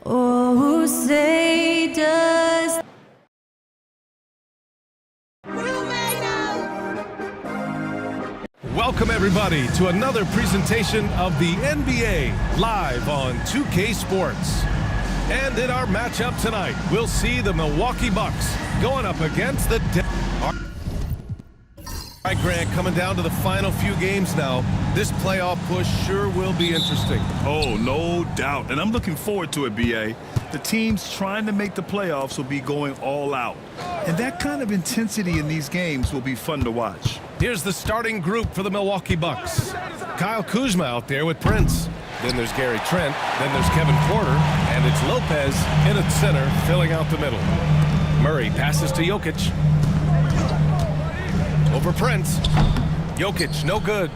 Oh, say does. Welcome everybody to another presentation of the NBA live on 2K Sports. And in our matchup tonight, we'll see the Milwaukee Bucks going up against the All right, Grant, coming down to the final few games now. This playoff push sure will be interesting. Oh, no doubt. And I'm looking forward to it, B.A. The teams trying to make the playoffs will be going all out. And that kind of intensity in these games will be fun to watch. Here's the starting group for the Milwaukee Bucks. Kyle Kuzma out there with Prince. Then there's Gary Trent. Then there's Kevin Porter. And it's Lopez in at center, filling out the middle. Murray passes to Jokic. Over Prince. Jokic, no good.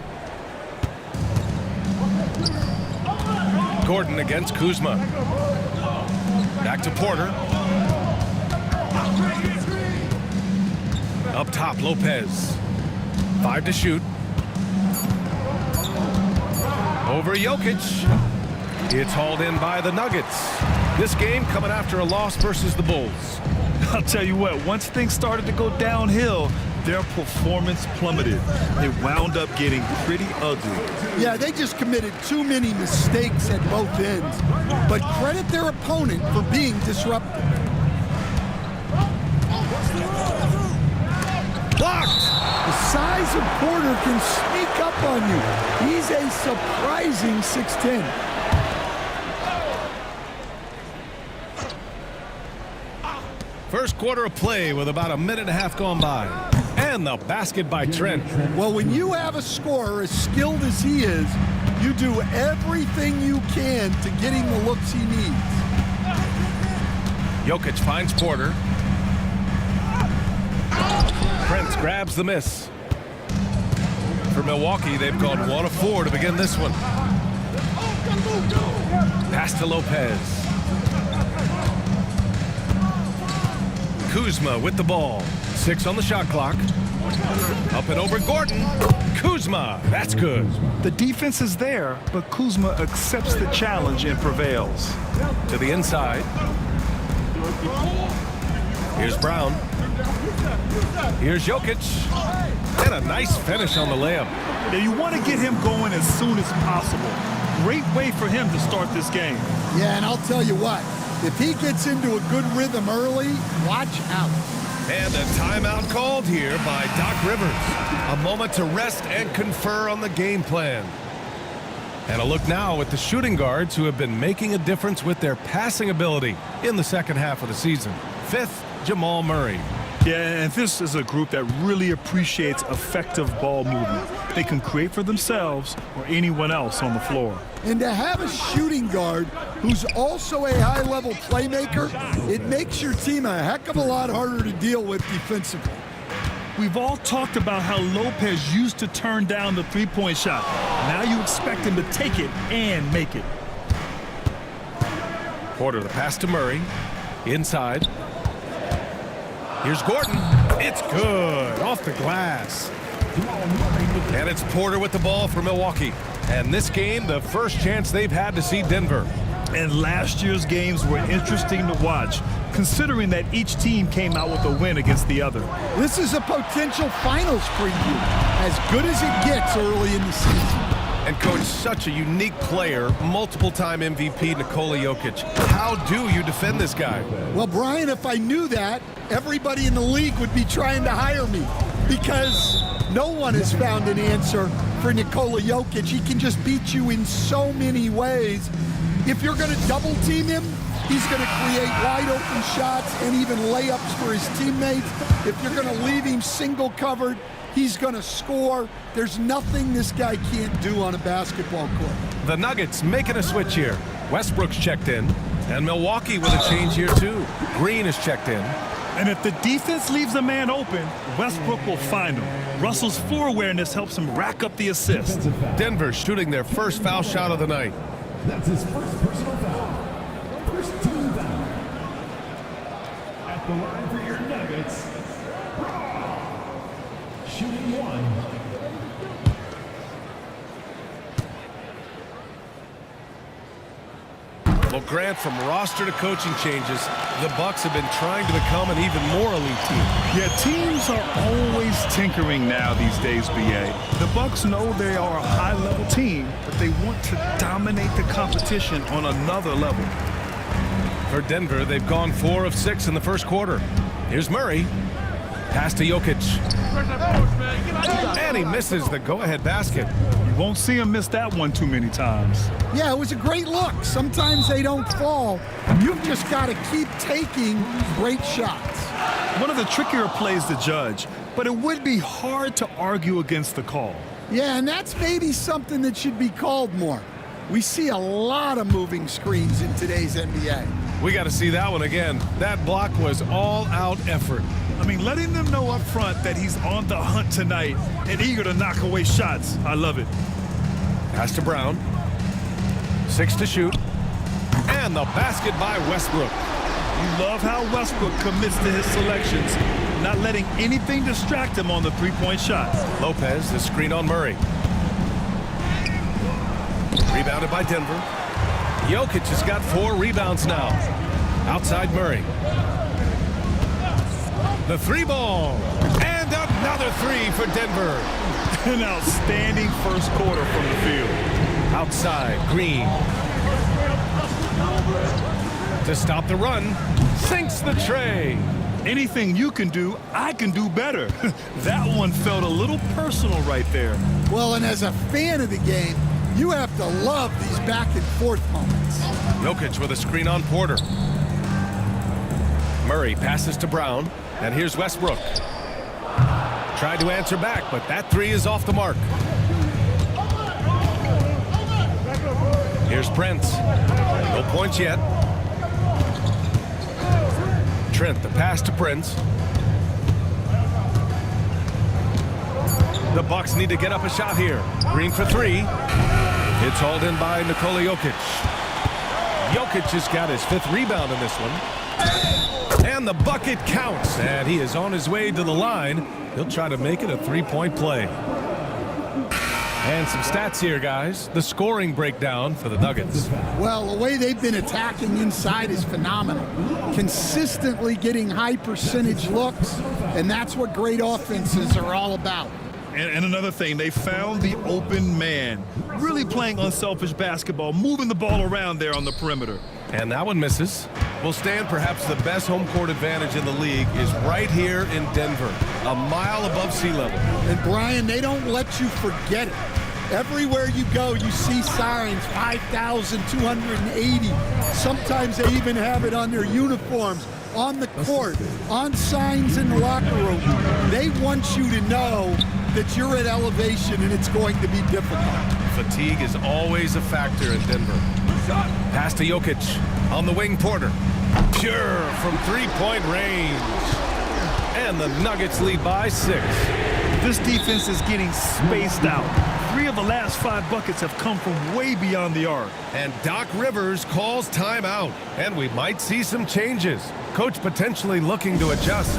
Gordon against Kuzma. Back to Porter. Up top, Lopez. 5 to shoot. Over Jokic. It's hauled in by the Nuggets. This game coming after a loss versus the Bulls. I'll tell you what, once things started to go downhill, their performance plummeted. They wound up getting pretty ugly. Yeah, they just committed too many mistakes at both ends. But credit their opponent for being disruptive. Blocked! The size of Porter can sneak up on you. He's a surprising 6'10". First quarter of play with about a minute and a half gone by. And the basket by Trent. Well, when you have a scorer as skilled as he is, you do everything you can to get him the looks he needs. Jokic finds Porter. Prince grabs the miss. For Milwaukee, they've gone 1 of 4 to begin this one. Pass to Lopez. Kuzma with the ball. 6 on the shot clock. Up and over Gordon. Kuzma, that's good. The defense is there, but Kuzma accepts the challenge and prevails. To the inside. Here's Brown. Here's Jokic. And a nice finish on the layup. Now you want to get him going as soon as possible. Great way for him to start this game. Yeah, and I'll tell you what. If he gets into a good rhythm early, watch out. And a timeout called here by Doc Rivers. A moment to rest and confer on the game plan. And a look now at the shooting guards who have been making a difference with their passing ability in the second half of the season. 5th, Jamal Murray. Yeah, and this is a group that really appreciates effective ball movement. They can create for themselves or anyone else on the floor. And to have a shooting guard who's also a high-level playmaker, it makes your team a heck of a lot harder to deal with defensively. We've all talked about how Lopez used to turn down the three-point shot. Now you expect him to take it and make it. Porter, the pass to Murray. Inside. Here's Gordon. It's good. Off the glass. And it's Porter with the ball for Milwaukee. And this game, the first chance they've had to see Denver. And last year's games were interesting to watch, considering that each team came out with a win against the other. This is a potential finals preview, as good as it gets early in the season. And coach, such a unique player, multiple-time MVP Nikola Jokic. How do you defend this guy? Well, Brian, if I knew that, everybody in the league would be trying to hire me, because no one has found an answer for Nikola Jokic. He can just beat you in so many ways. If you're going to double team him, he's going to create wide open shots and even layups for his teammates. If you're going to leave him single covered, he's going to score. There's nothing this guy can't do on a basketball court. The Nuggets making a switch here. Westbrook's checked in, and Milwaukee with a change here too. Green is checked in. And if the defense leaves a man open, Westbrook will find him. Russell's floor awareness helps him rack up the assist. Denver shooting their first foul shot of the night. That's his first personal foul. First team foul. At the line for your Nuggets, shooting 1. Well, Grant, from roster to coaching changes, the Bucks have been trying to become an even more elite team. Yeah, teams are always tinkering now these days, BA. The Bucks know they are a high-level team, but they want to dominate the competition on another level. For Denver, they've gone 4 of 6 in the first quarter. Here's Murray. Pass to Jokic. And he misses the go-ahead basket. You won't see him miss that one too many times. Yeah, it was a great look. Sometimes they don't fall. You've just got to keep taking great shots. One of the trickier plays to judge, but it would be hard to argue against the call. Yeah, and that's maybe something that should be called more. We see a lot of moving screens in today's NBA. We got to see that one again. That block was all-out effort. I mean, letting them know up front that he's on the hunt tonight and eager to knock away shots. I love it. Pass to Brown. 6 to shoot. And the basket by Westbrook. You love how Westbrook commits to his selections, not letting anything distract him on the three-point shot. Lopez is screen on Murray. Rebounded by Denver. Jokic has got 4 rebounds now. Outside Murray. The 3-ball. And another 3 for Denver. An outstanding first quarter from the field. Outside, Green. To stop the run. Sinks the tray. Anything you can do, I can do better. That one felt a little personal right there. Well, and as a fan of the game, you have to love these back-and-forth moments. Jokic with a screen on Porter. Murray passes to Brown. And here's Westbrook. Tried to answer back, but that 3 is off the mark. Here's Prince. No points yet. Trent, the pass to Prince. The Bucks need to get up a shot here. Green for 3. It's hauled in by Nikola Jokic. Jokic has got his 5th rebound in this one. And the bucket counts. And he is on his way to the line. He'll try to make it a 3-point play. And some stats here, guys. The scoring breakdown for the Nuggets. Well, the way they've been attacking inside is phenomenal. Consistently getting high percentage looks, and that's what great offenses are all about. And another thing, they found the open man. Really playing unselfish basketball, moving the ball around there on the perimeter. And that one misses. Will stand perhaps the best home court advantage in the league is right here in Denver, a mile above sea level. And Brian, they don't let you forget it. Everywhere you go, you see signs, 5,280. Sometimes they even have it on their uniforms, on the court, on signs in the locker room. They want you to know that you're at elevation and it's going to be difficult. Fatigue is always a factor in Denver. Pass to Jokic. On the wing, Porter. Pure from 3-point range. And the Nuggets lead by 6. This defense is getting spaced out. 3 of the last 5 buckets have come from way beyond the arc. And Doc Rivers calls timeout. And we might see some changes. Coach potentially looking to adjust.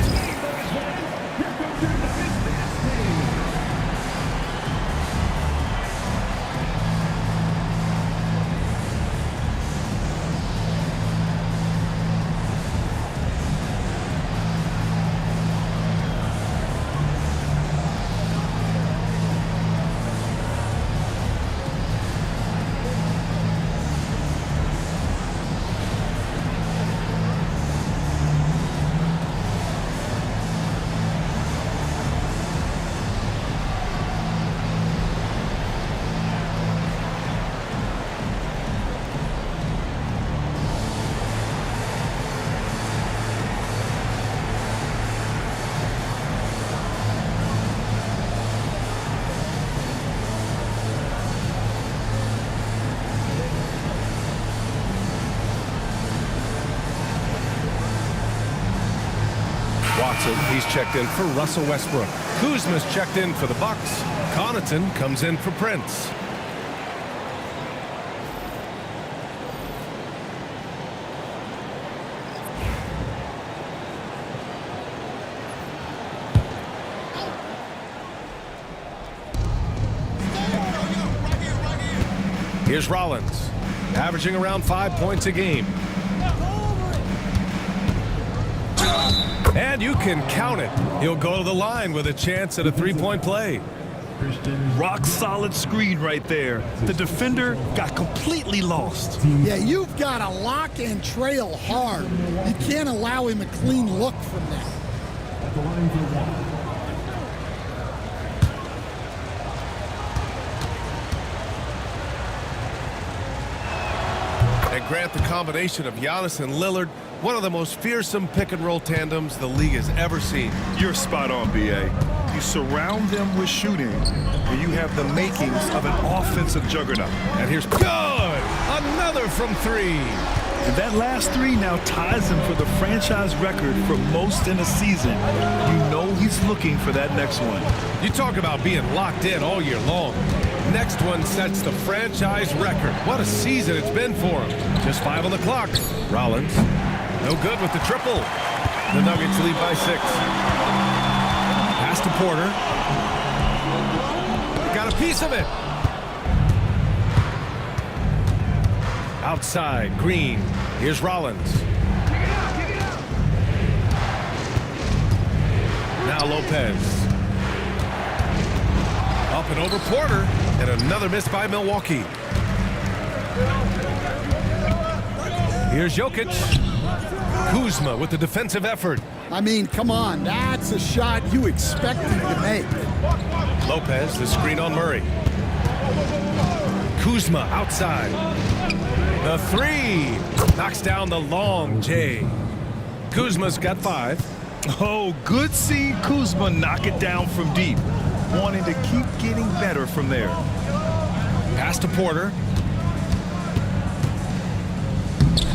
Watson, he's checked in for Russell Westbrook. Kuzma's checked in for the Bucks. Connaughton comes in for Prince. Here's Rollins. averaging around 5 points a game. And you can count it. He'll go to the line with a chance at a three-point play. Rock solid screen right there. The defender got completely lost. Yeah, you've got to lock and trail hard. You can't allow him a clean look from that. At the line for one. And Grant, the combination of Giannis and Lillard, one of the most fearsome pick-and-roll tandems the league has ever seen. You're spot on, B.A. You surround them with shooting, and you have the makings of an offensive juggernaut. And here's good! Another from three. And that last three now ties him for the franchise record for most in a season. You know he's looking for that next one. You talk about being locked in all year long. Next one sets the franchise record. What a season it's been for him. Just 5 on the clock. Rollins, no good with the triple. The Nuggets lead by 6. Pass to Porter. Got a piece of it. Outside, Green. Here's Rollins. Now Lopez. Up and over Porter. And another miss by Milwaukee. Here's Jokic. Kuzma with the defensive effort. I mean, come on, that's a shot you expect him to make. Lopez, the screen on Murray. Kuzma outside. The three. Knocks down the long J. Kuzma's got 5. Oh, good seeing Kuzma knock it down from deep. Wanting to keep getting better from there. Pass to Porter.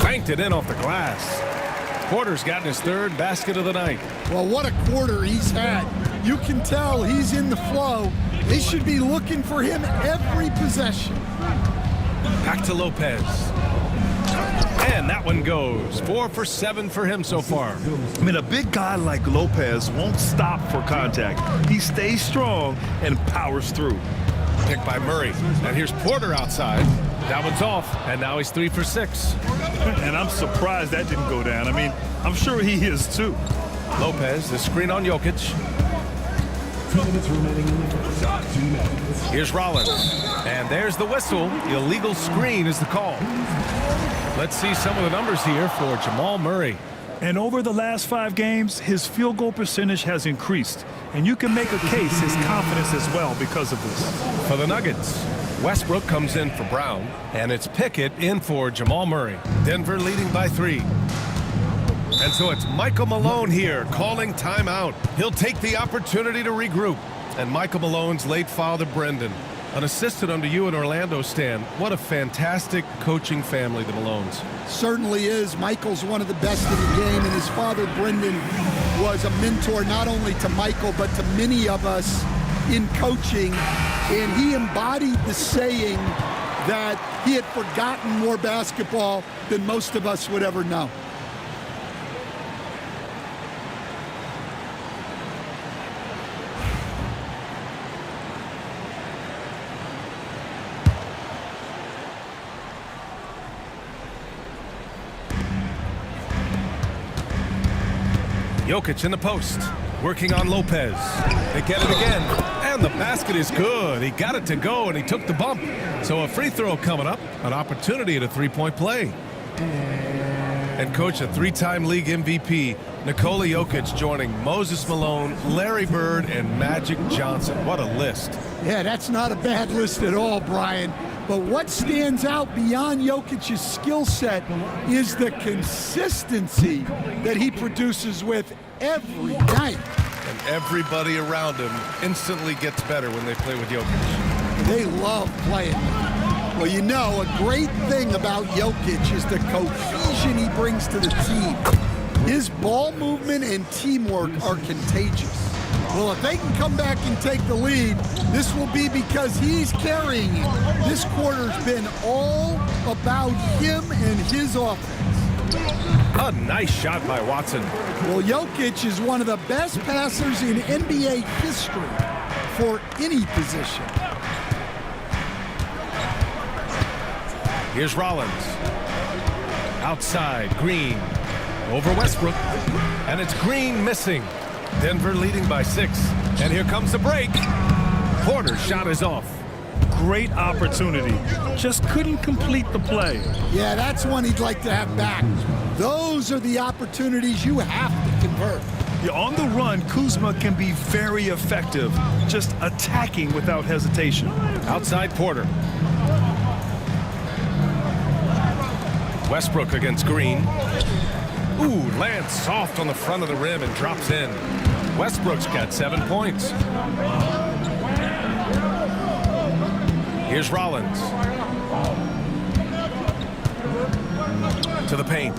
Banked it in off the glass. Porter's gotten his 3rd basket of the night. Well, what a quarter he's had. You can tell he's in the flow. They should be looking for him every possession. Back to Lopez. And that one goes. 4 for 7 for him so far. I mean, a big guy like Lopez won't stop for contact. He stays strong and powers through. Picked by Murray. And here's Porter outside. That one's off. And now he's 3 for 6. And I'm surprised that didn't go down. I mean, I'm sure he is too. Lopez, the screen on Jokic. 2 minutes remaining in the first. 2 minutes. Here's Rollins. And there's the whistle. Illegal screen is the call. Let's see some of the numbers here for Jamal Murray. And over the last 5 games, his field goal percentage has increased. And you can make a case his confidence as well because of this. For the Nuggets, Westbrook comes in for Brown, and it's Pickett in for Jamal Murray. Denver leading by 3. And so it's Michael Malone here calling timeout. He'll take the opportunity to regroup. And Michael Malone's late father, Brendan, an assistant under you in Orlando, Stan. What a fantastic coaching family, the Malones. Certainly is. Michael's one of the best in the game, and his father, Brendan, was a mentor not only to Michael, but to many of us in coaching. And he embodied the saying that he had forgotten more basketball than most of us would ever know. Jokic in the post, working on Lopez. They get it again, and the basket is good. He got it to go, and he took the bump. So a free throw coming up, an opportunity at a 3-point play. And coach, a 3-time league MVP, Nikola Jokic joining Moses Malone, Larry Bird, and Magic Johnson. What a list. Yeah, that's not a bad list at all, Brian. But what stands out beyond Jokic's skill set is the consistency that he produces with every night. And everybody around him instantly gets better when they play with Jokic. They love playing with him. Well, you know, a great thing about Jokic is the cohesion he brings to the team. His ball movement and teamwork are contagious. Well, if they can come back and take the lead, this will be because he's carrying it. This quarter's been all about him and his offense. A nice shot by Watson. Well, Jokic is one of the best passers in NBA history for any position. Here's Rollins. Outside, Green. Over Westbrook. And it's Green missing. Denver leading by 6. And here comes the break. Porter's shot is off. Great opportunity. Just couldn't complete the play. Yeah, that's one he'd like to have back. Those are the opportunities you have to convert. Yeah, on the run, Kuzma can be very effective, just attacking without hesitation. Outside Porter. Westbrook against Green. Ooh, lands soft on the front of the rim and drops in. Westbrook's got 7 points. Here's Rollins. To the paint.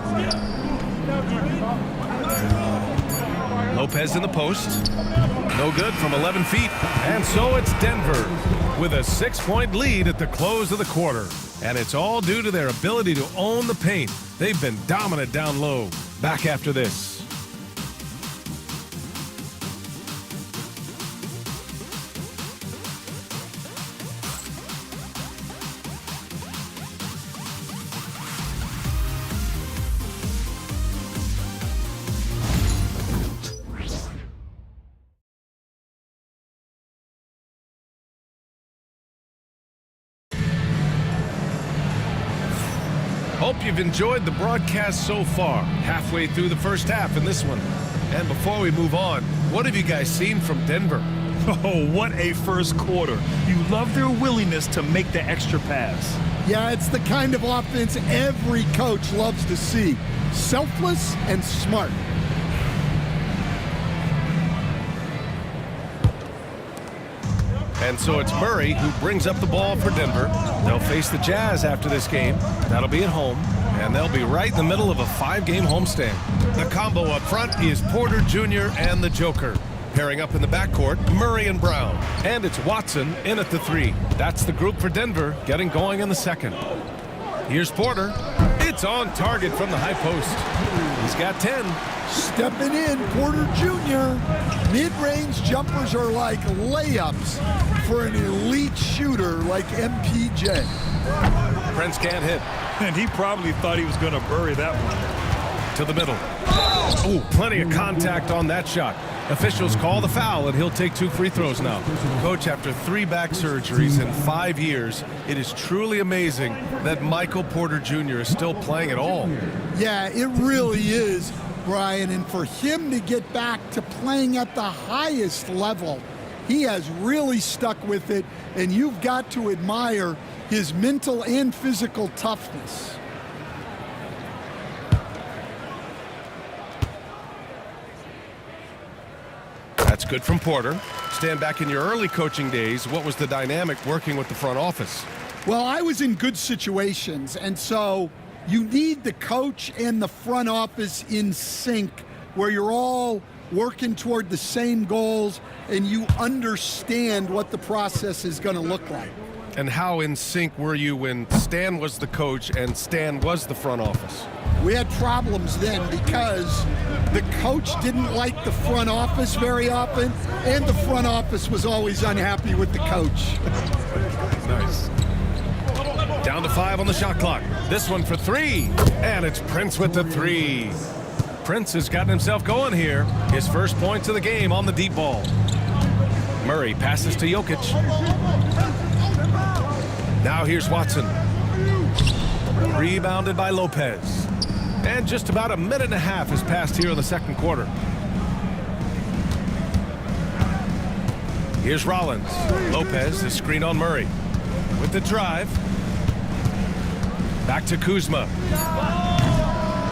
Lopez in the post. No good from 11 feet. And so it's Denver with a 6-point lead at the close of the quarter. And it's all due to their ability to own the paint. They've been dominant down low. Back after this. Hope you've enjoyed the broadcast so far. Halfway through the first half in this one. And before we move on, what have you guys seen from Denver? Oh, what a first quarter. You love their willingness to make the extra pass. Yeah, it's the kind of offense every coach loves to see. Selfless and smart. And so it's Murray who brings up the ball for Denver. They'll face the Jazz after this game. That'll be at home. And they'll be right in the middle of a 5-game homestand. The combo up front is Porter Jr. and the Joker. Pairing up in the backcourt, Murray and Brown. And it's Watson in at the 3. That's the group for Denver getting going in the second. Here's Porter. It's on target from the high post. He's got 10. Stepping in, Porter Jr. Mid-range jumpers are like layups for an elite shooter like MPJ. Prince can't hit. And he probably thought he was going to bury that one. To the middle. Oh, plenty of contact on that shot. Officials call the foul, and he'll take 2 free throws now. Coach, after 3 back surgeries in 5 years, it is truly amazing that Michael Porter Jr. is still playing at all. Yeah, it really is, Brian. And for him to get back to playing at the highest level, he has really stuck with it, and you've got to admire his mental and physical toughness. That's good from Porter. Stan, back in your early coaching days, what was the dynamic working with the front office? Well, I was in good situations, and so you need the coach and the front office in sync, where you're all working toward the same goals and you understand what the process is going to look like. And how in sync were you when Stan was the coach and Stan was the front office? We had problems then because the coach didn't like the front office very often, and the front office was always unhappy with the coach. Nice. Down to 5 on the shot clock. This one for 3. And it's Prince with the 3. Prince has gotten himself going here. His first points of the game on the deep ball. Murray passes to Jokic. Now here's Watson. Rebounded by Lopez. And just about a minute and a half has passed here in the second quarter. Here's Rollins. Lopez is screen on Murray. With the drive. Back to Kuzma.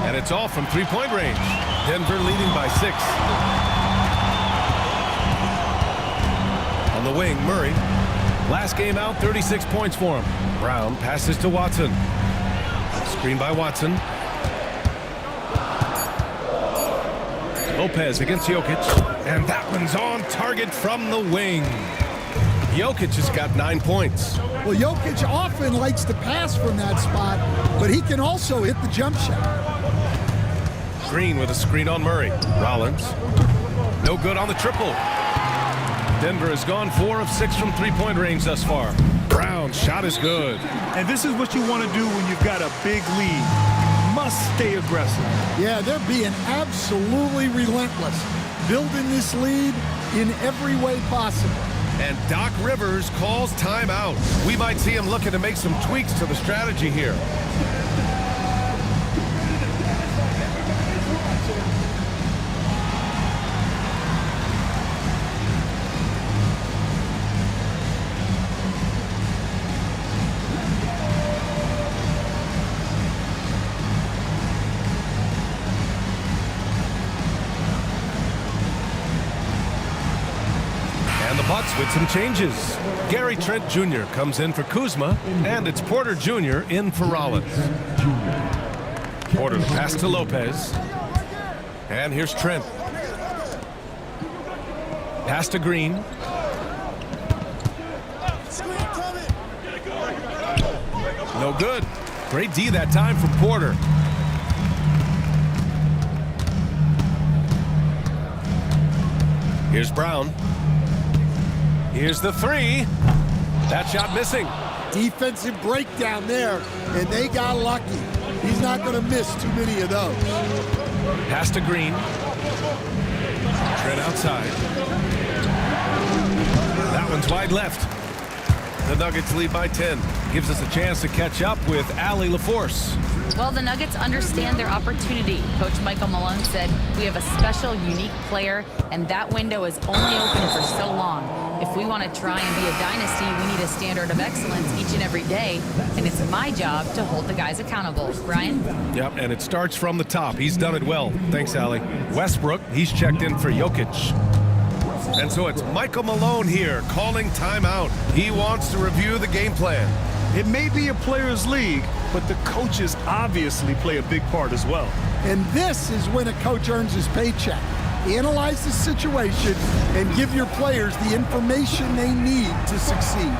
And it's all from 3-point range. Denver leading by 6. On the wing, Murray. Last game out, 36 points for him. Brown passes to Watson. Screen by Watson. Lopez against Jokic. And that one's on target from the wing. Jokic has got 9 points. Well, Jokic often likes to pass from that spot, but he can also hit the jump shot. Green with a screen on Murray. Rollins. No good on the triple. Denver has gone 4 of 6 from 3-point range thus far. Brown Brown, shot is good. And this is what you want to do when you've got a big lead. Must stay aggressive. Yeah, they're being absolutely relentless, building this lead in every way possible. And Doc Rivers calls timeout. We might see him looking to make some tweaks to the strategy here. Bucks with some changes. Gary Trent Jr. comes in for Kuzma, and it's Porter Jr. in for Rollins. Porter pass to Lopez. And here's Trent. Pass to Green. No good. Great D that time from Porter. Here's Brown. Here's the three. That shot missing. Defensive breakdown there, and they got lucky. He's not going to miss too many of those. Pass to Green. Trent outside. That one's wide left. The Nuggets lead by 10. Gives us a chance to catch up with Allie LaForce. Well, the Nuggets understand their opportunity. Coach Michael Malone said, we have a special, unique player, and that window is only open for so long. If we want to try and be a dynasty, we need a standard of excellence each and every day, and it's my job to hold the guys accountable. Brian? Yep, and it starts from the top. He's done it well. Thanks, Allie. Westbrook, he's checked in for Jokic. And so it's Michael Malone here calling timeout. He wants to review the game plan. It may be a players' league, but the coaches obviously play a big part as well. And this is when a coach earns his paycheck. Analyze the situation and give your players the information they need to succeed.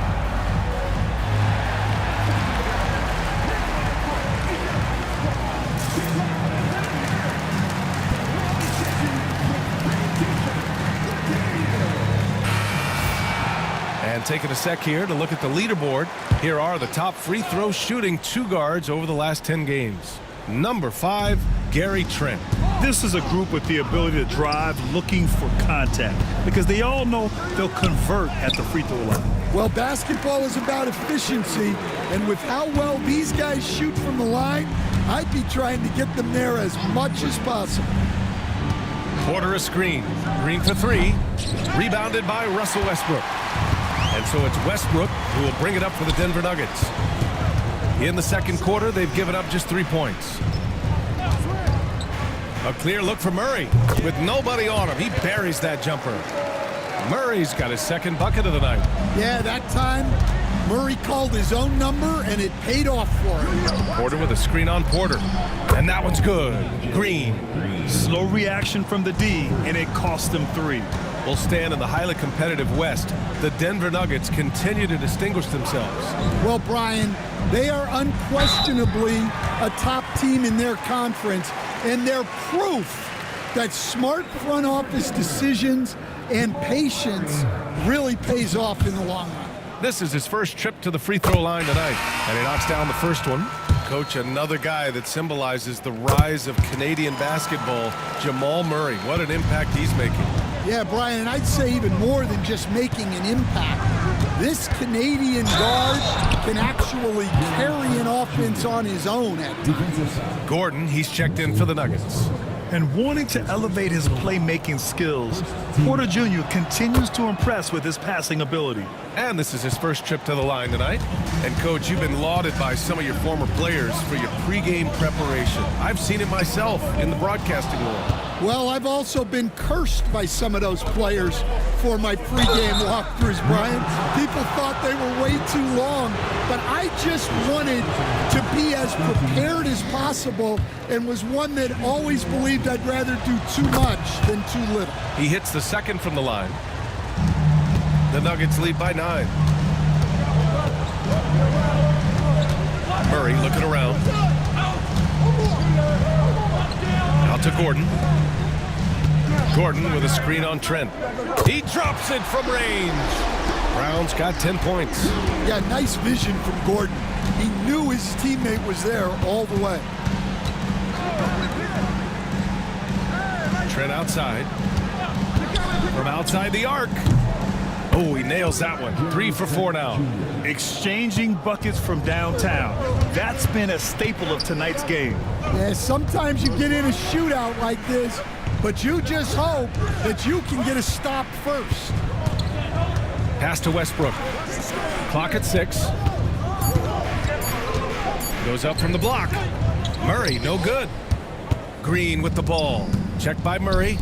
And taking a sec here to look at the leaderboard. Here are the top free throw shooting two guards over the last 10 games. Number 5, Gary Trent. This is a group with the ability to drive looking for contact because they all know they'll convert at the free throw line. Well, basketball is about efficiency, and with how well these guys shoot from the line, I'd be trying to get them there as much as possible. Porter a screen. Green for 3. Rebounded by Russell Westbrook. And so it's Westbrook who will bring it up for the Denver Nuggets. In the second quarter, they've given up just 3 points. A clear look for Murray. With nobody on him, he buries that jumper. Murray's got his second bucket of the night. Yeah, that time, Murray called his own number, and it paid off for him. Porter with a screen on Porter. And that one's good. Green. Slow reaction from the D, and it cost them 3. Will stand in the highly competitive West. The Denver Nuggets continue to distinguish themselves. Well, Brian, they are unquestionably a top team in their conference, and they're proof that smart front office decisions and patience really pays off in the long run. This is his first trip to the free throw line tonight, and he knocks down the first one. Coach, another guy that symbolizes the rise of Canadian basketball, Jamal Murray. What an impact he's making. Yeah, Brian, and I'd say even more than just making an impact. This Canadian guard can actually carry an offense on his own at times. Gordon, he's checked in for the Nuggets. And wanting to elevate his playmaking skills, Porter Jr. continues to impress with his passing ability. And this is his first trip to the line tonight. And, Coach, you've been lauded by some of your former players for your pregame preparation. I've seen it myself in the broadcasting world. Well, I've also been cursed by some of those players for my pregame walkthroughs, Brian. People thought they were way too long, but I just wanted to be as prepared as possible and was one that always believed I'd rather do too much than too little. He hits the second from the line. The Nuggets lead by 9. Murray looking around. Out to Gordon. Gordon with a screen on Trent. He drops it from range. Brown's got 10 points. Yeah, nice vision from Gordon. He knew his teammate was there all the way. Trent outside. From outside the arc. Oh, he nails that one. 3 for 4 now. Exchanging buckets from downtown. That's been a staple of tonight's game. Yeah, sometimes you get in a shootout like this, but you just hope that you can get a stop first. Pass to Westbrook. Clock at 6. Goes up from the block. Murray, no good. Green with the ball. Checked by Murray.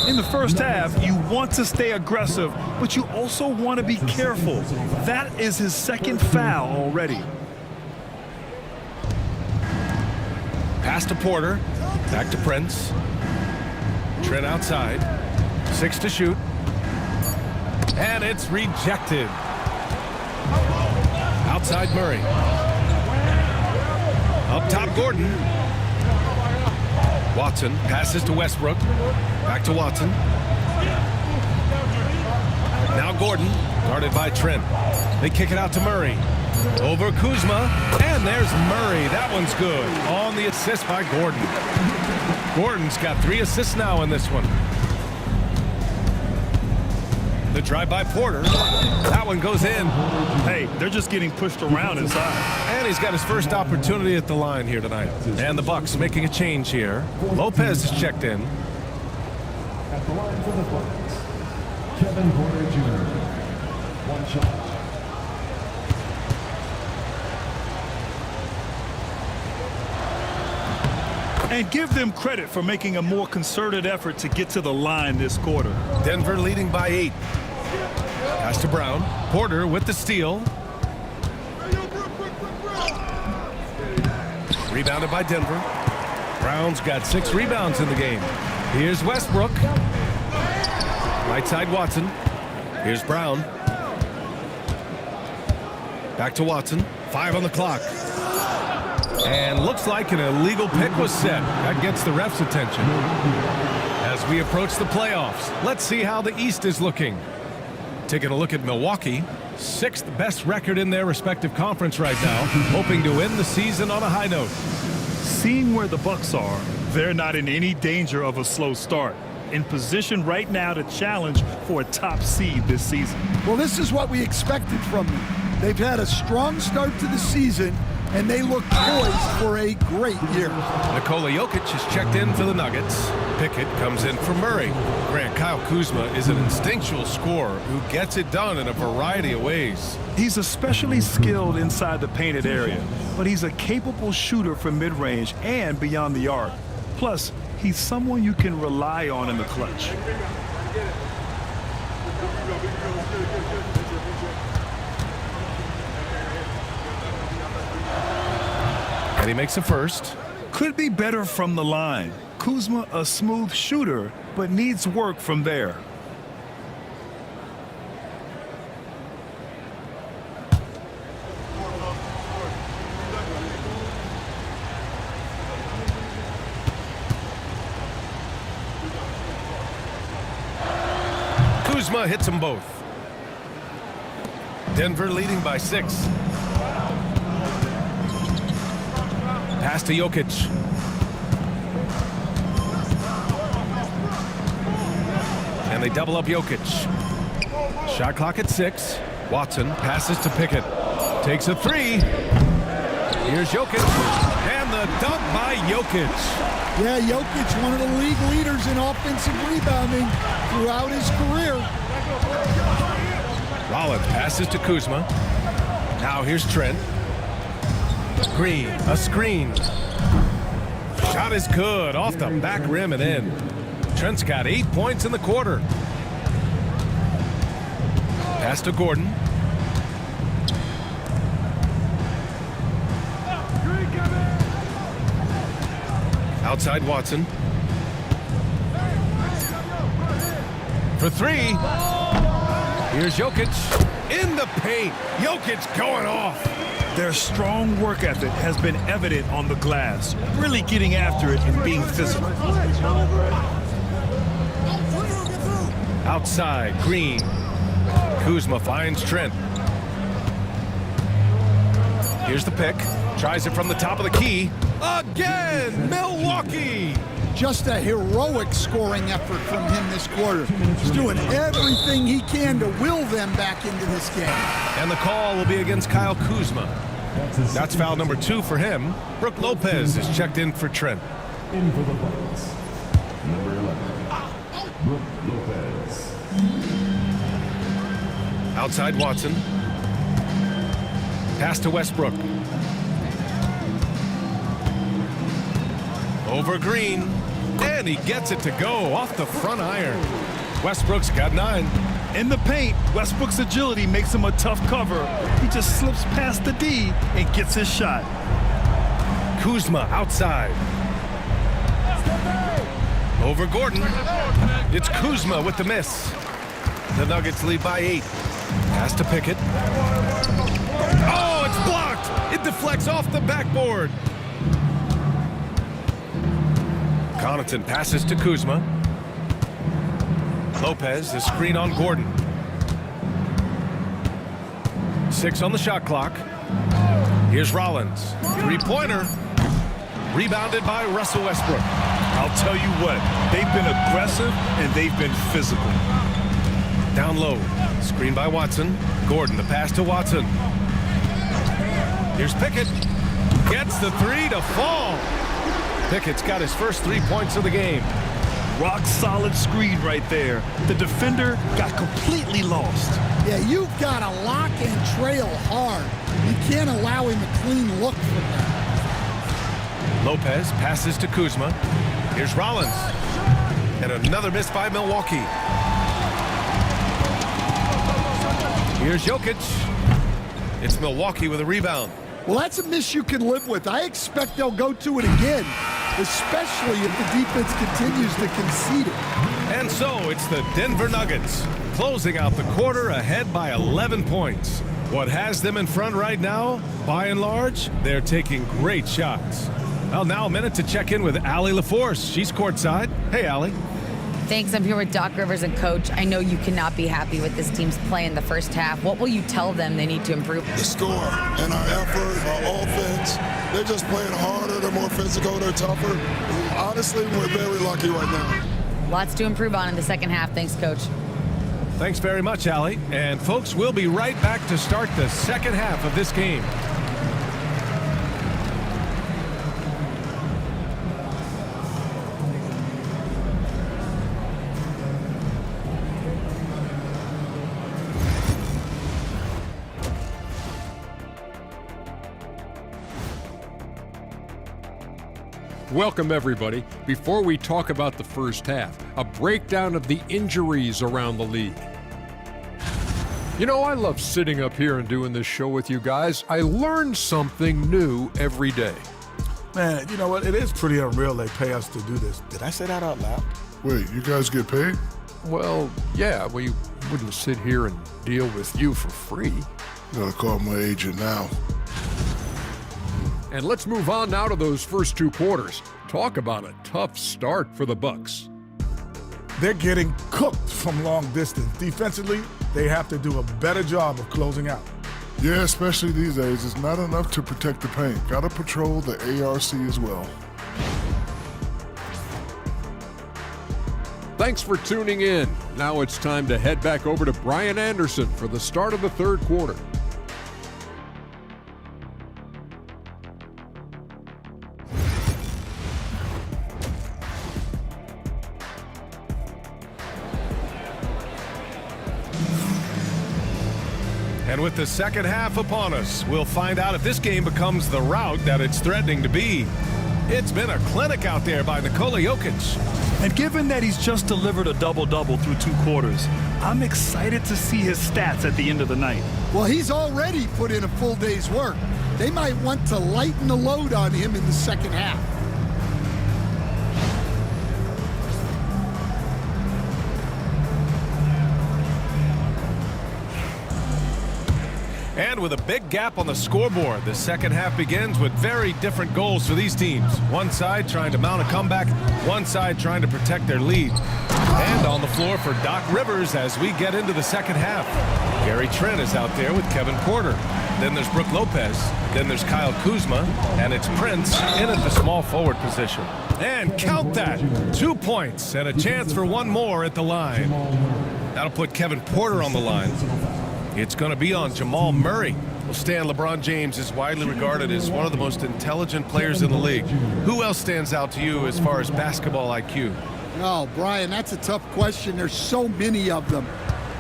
In the first half, you want to stay aggressive, but you also want to be careful. That is his second foul already. Pass to Porter. Back to Prince. Trent outside. 6 to shoot. And it's rejected. Outside Murray. Up top Gordon. Watson passes to Westbrook. Back to Watson. Now Gordon, guarded by Trent. They kick it out to Murray. Over Kuzma. And there's Murray. That one's good. On the assist by Gordon. Gordon's got 3 assists now in this one. The drive by Porter. That one goes in. Hey, they're just getting pushed around inside. And he's got his first opportunity at the line here tonight. And the Bucks making a change here. Lopez is checked in. At the line for the Bucks, Kevin Porter Jr. 1 shot. And give them credit for making a more concerted effort to get to the line this quarter. Denver leading by 8. Pass to Brown. Porter with the steal. Rebounded by Denver. Brown's got 6 rebounds in the game. Here's Westbrook. Right side Watson. Here's Brown. Back to Watson. 5 on the clock. And looks like an illegal pick was set. That gets the ref's attention. As we approach the playoffs, let's see how the East is looking. Taking a look at Milwaukee, 6th best record in their respective conference right now, hoping to end the season on a high note. Seeing where the Bucks are, they're not in any danger of a slow start. In position right now to challenge for a top seed this season. Well, this is what we expected from them. They've had a strong start to the season, and they look poised for a great year. Nikola Jokic is checked in for the Nuggets. Pickett comes in for Murray. Grant, Kyle Kuzma is an instinctual scorer who gets it done in a variety of ways. He's especially skilled inside the painted area, but he's a capable shooter from mid-range and beyond the arc. Plus, he's someone you can rely on in the clutch. And he makes a first. Could be better from the line. Kuzma a smooth shooter, but needs work from there. Kuzma hits them both. Denver leading by 6. Pass to Jokic. And they double up Jokic. Shot clock at 6. Watson passes to Pickett. Takes a 3. Here's Jokic. And the dunk by Jokic. Yeah, Jokic, one of the league leaders in offensive rebounding throughout his career. Rollins passes to Kuzma. Now here's Trent. Green, a screen. Shot is good, off the back rim and in. Trent's got 8 points in the quarter. Pass to Gordon. Outside Watson. For 3. Here's Jokic in the paint. Jokic going off. Their strong work ethic has been evident on the glass, really getting after it and being physical. Outside, Green. Kuzma finds Trent. Here's the pick. Tries it from the top of the key. Again, Milwaukee! Just a heroic scoring effort from him this quarter. He's doing everything he can to will them back into this game. And the call will be against Kyle Kuzma. That's foul number 2 for him. Brooke Lopez is checked in for Trent. In for the Bucks, number 11, Brooke Lopez. Outside Watson. Pass to Westbrook. Over Green. And he gets it to go off the front iron. Westbrook's got 9. In the paint, Westbrook's agility makes him a tough cover. He just slips past the D and gets his shot. Kuzma outside. Over Gordon. It's Kuzma with the miss. The Nuggets lead by 8. Pass to Pickett. Oh, it's blocked. It deflects off the backboard. Connaughton passes to Kuzma. Lopez, the screen on Gordon. 6 on the shot clock. Here's Rollins. 3-pointer. Rebounded by Russell Westbrook. I'll tell you what, they've been aggressive and they've been physical. Down low. Screen by Watson. Gordon, the pass to Watson. Here's Pickett. Gets the 3 to fall. Pickett's got his first 3 points of the game. Rock solid screen right there. The defender got completely lost. Yeah, you've got to lock and trail hard. You can't allow him a clean look from that. Lopez passes to Kuzma. Here's Rollins. And another miss by Milwaukee. Here's Jokic. It's Milwaukee with a rebound. Well, that's a miss you can live with. I expect they'll go to it again, especially if the defense continues to concede it. And so it's the Denver Nuggets closing out the quarter ahead by 11 points. What has them in front right now? By and large, they're taking great shots. Well, now a minute to check in with Allie LaForce. She's courtside. Hey, Allie. Thanks. I'm here with Doc Rivers and Coach. I know you cannot be happy with this team's play in the first half. What will you tell them they need to improve? The score and our effort, our offense. They're just playing harder. They're more physical. They're tougher. Honestly, we're very lucky right now. Lots to improve on in the second half. Thanks, Coach. Thanks very much, Allie. And folks, we'll be right back to start the second half of this game. Welcome, everybody. Before we talk about the first half, a breakdown of the injuries around the league. You know, I love sitting up here and doing this show with you guys. I learn something new every day. Man, you know what? It is pretty unreal they pay us to do this. Did I say that out loud? Wait, you guys get paid? Well, yeah, we wouldn't sit here and deal with you for free. Gotta call my agent now. And let's move on now to those first 2 quarters. Talk about a tough start for the Bucks. They're getting cooked from long distance. Defensively, they have to do a better job of closing out. Yeah, especially these days. It's not enough to protect the paint. Gotta patrol the ARC as well. Thanks for tuning in. Now it's time to head back over to Brian Anderson for the start of the third quarter. And with the second half upon us, we'll find out if this game becomes the rout that it's threatening to be. It's been a clinic out there by Nikola Jokic. And given that he's just delivered a double-double through 2 quarters, I'm excited to see his stats at the end of the night. Well, he's already put in a full day's work. They might want to lighten the load on him in the second half. And with a big gap on the scoreboard, the second half begins with very different goals for these teams. One side trying to mount a comeback, one side trying to protect their lead. And on the floor for Doc Rivers as we get into the second half. Gary Trent is out there with Kevin Porter. Then there's Brook Lopez. Then there's Kyle Kuzma. And it's Prince in at the small forward position. And count that. 2 points and a chance for one more at the line. That'll put Kevin Porter on the line. It's going to be on Jamal Murray. Well, Stan, LeBron James is widely regarded as one of the most intelligent players in the league. Who else stands out to you as far as basketball IQ? Oh, Brian, that's a tough question. There's so many of them.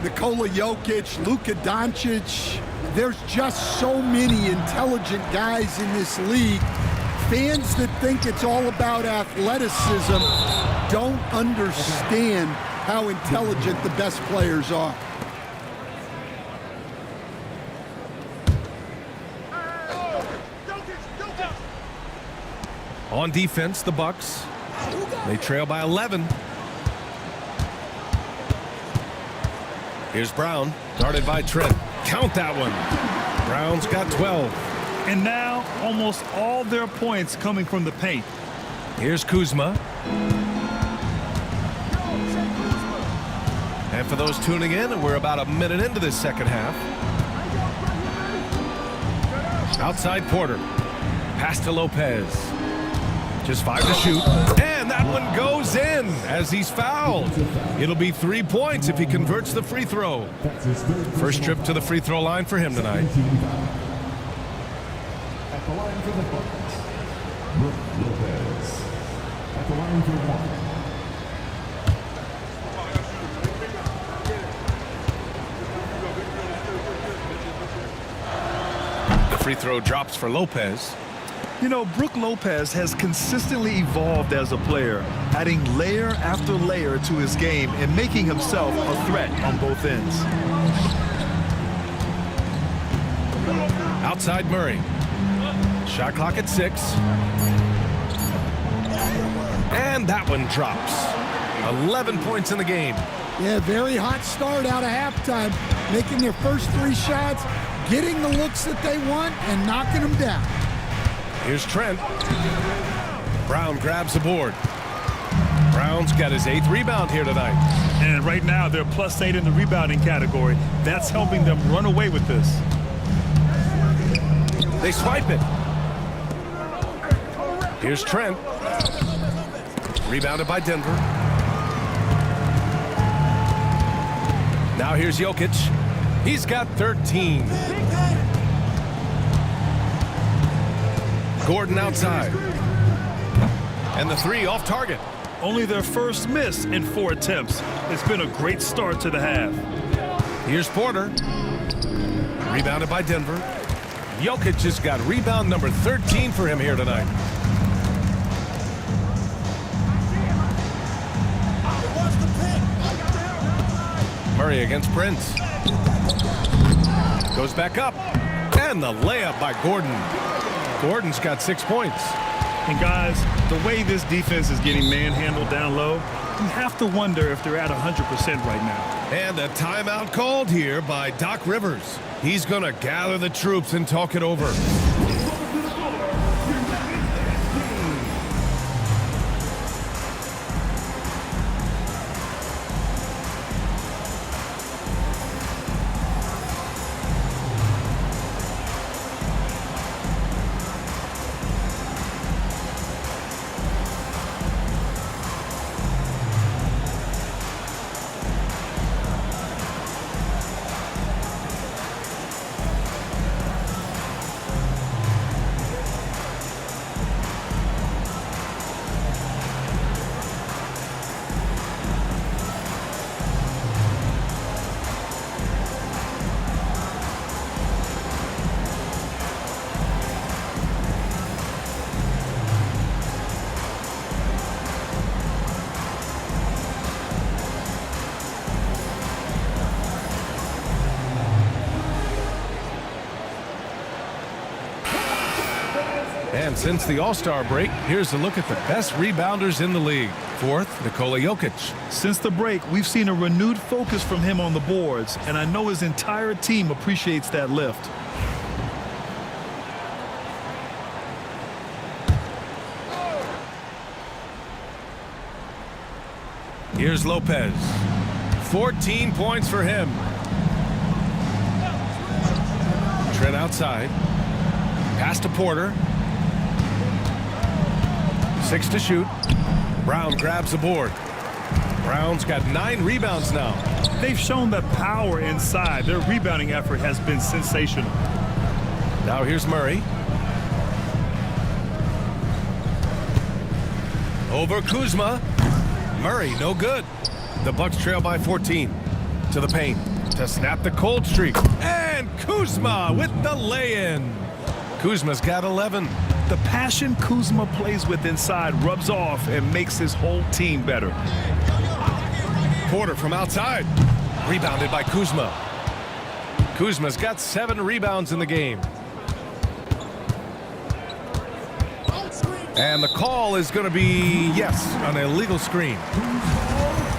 Nikola Jokic, Luka Doncic. There's just so many intelligent guys in this league. Fans that think it's all about athleticism don't understand how intelligent the best players are. On defense, the Bucks. They trail by 11. Here's Brown, guarded by Trent. Count that one. Brown's got 12. And now almost all their points coming from the paint. Here's Kuzma. And for those tuning in, we're about a minute into this second half. Outside Porter. Pass to Lopez. Just 5 to shoot. And that one goes in as he's fouled. It'll be 3 points if he converts the free throw. First trip to the free throw line for him tonight. At the line for the Bucks, Brook Lopez. At the line for one. The free throw drops for Lopez. You know, Brook Lopez has consistently evolved as a player, adding layer after layer to his game and making himself a threat on both ends. Outside Murray. Shot clock at 6. And that one drops. 11 points in the game. Yeah, very hot start out of halftime. Making their first 3 shots, getting the looks that they want, and knocking them down. Here's Trent. Brown grabs the board. Brown's got his 8th rebound here tonight. And right now, they're +8 in the rebounding category. That's helping them run away with this. They swipe it. Here's Trent. Rebounded by Denver. Now here's Jokic. He's got 13. Gordon outside. And the 3 off target. Only their first miss in 4 attempts. It's been a great start to the half. Here's Porter. Rebounded by Denver. Jokic just got rebound number 13 for him here tonight. Murray against Prince. Goes back up. And the layup by Gordon. Gordon's got 6 points. And guys, the way this defense is getting manhandled down low, you have to wonder if they're at 100% right now. And a timeout called here by Doc Rivers. He's going to gather the troops and talk it over. And since the All-Star break, here's a look at the best rebounders in the league. 4th, Nikola Jokic. Since the break, we've seen a renewed focus from him on the boards, and I know his entire team appreciates that lift. Here's Lopez. 14 points for him. Trent outside. Pass to Porter. 6 to shoot. Brown grabs the board. Brown's got 9 rebounds now. They've shown that power inside. Their rebounding effort has been sensational. Now here's Murray. Over Kuzma. Murray, no good. The Bucks trail by 14. To the paint. To snap the cold streak. And Kuzma with the lay-in. Kuzma's got 11. The passion Kuzma plays with inside rubs off and makes his whole team better. Porter from outside. Rebounded by Kuzma. Kuzma's got 7 rebounds in the game. And the call is going to be, yes, an illegal screen.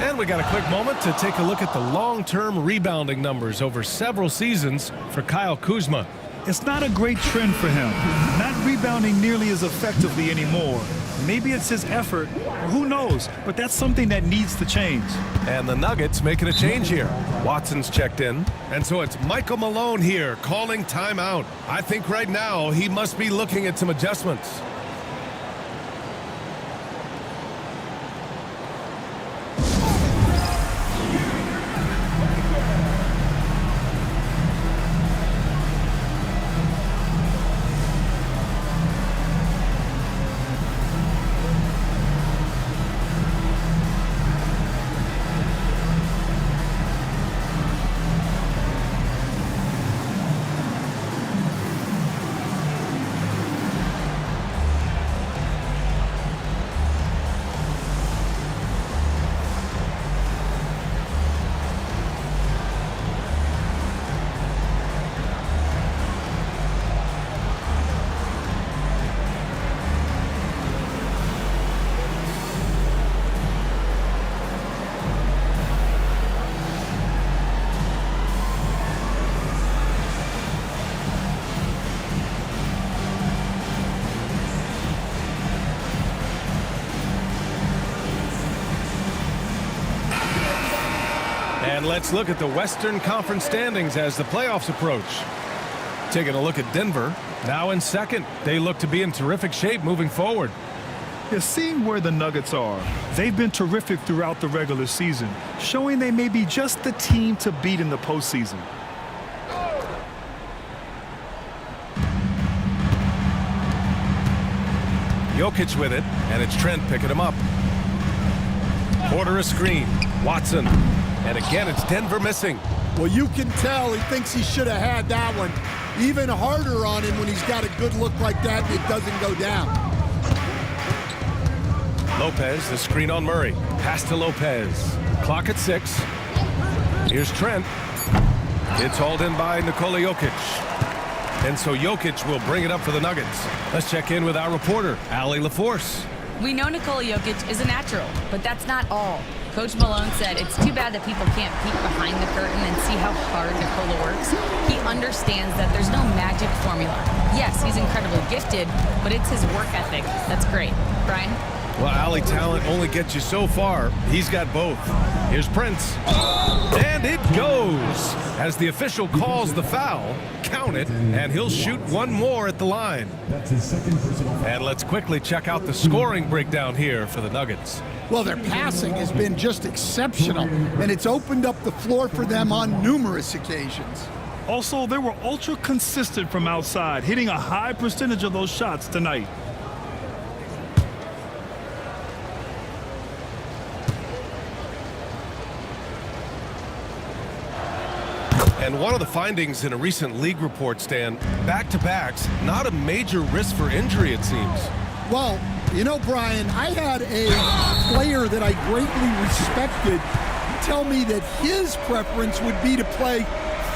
And we got a quick moment to take a look at the long-term rebounding numbers over several seasons for Kyle Kuzma. It's not a great trend for him. Not rebounding nearly as effectively anymore. Maybe it's his effort, or who knows, but that's something that needs to change. And the Nuggets making a change here. Watson's checked in, and so it's Michael Malone here calling timeout. I think right now he must be looking at some adjustments. And let's look at the Western Conference standings as the playoffs approach. Taking a look at Denver, now in second. They look to be in terrific shape moving forward. You're seeing where the Nuggets are. They've been terrific throughout the regular season, showing they may be just the team to beat in the postseason. Jokic with it, and it's Trent picking him up. Porter a screen. Watson. And again, it's Denver missing. Well, you can tell he thinks he should have had that one. Even harder on him when he's got a good look like that and it doesn't go down. Lopez, the screen on Murray. Pass to Lopez. Clock at 6. Here's Trent. It's hauled in by Nikola Jokic. And so Jokic will bring it up for the Nuggets. Let's check in with our reporter, Allie LaForce. We know Nikola Jokic is a natural, but that's not all. Coach Malone said it's too bad that people can't peek behind the curtain and see how hard Nikola works. He understands that there's no magic formula. Yes, he's incredibly gifted, but it's his work ethic that's great. Brian? Well, Allie, talent only gets you so far. He's got both. Here's Prince. And it goes. As the official calls the foul, count it, and he'll shoot one more at the line. That's his second personal foul. And let's quickly check out the scoring breakdown here for the Nuggets. Well, their passing has been just exceptional, and it's opened up the floor for them on numerous occasions. Also, they were ultra consistent from outside, hitting a high percentage of those shots tonight. And one of the findings in a recent league report, Stan, back-to-backs, not a major risk for injury, it seems. Well, you know, Brian, I had a player that I greatly respected tell me that his preference would be to play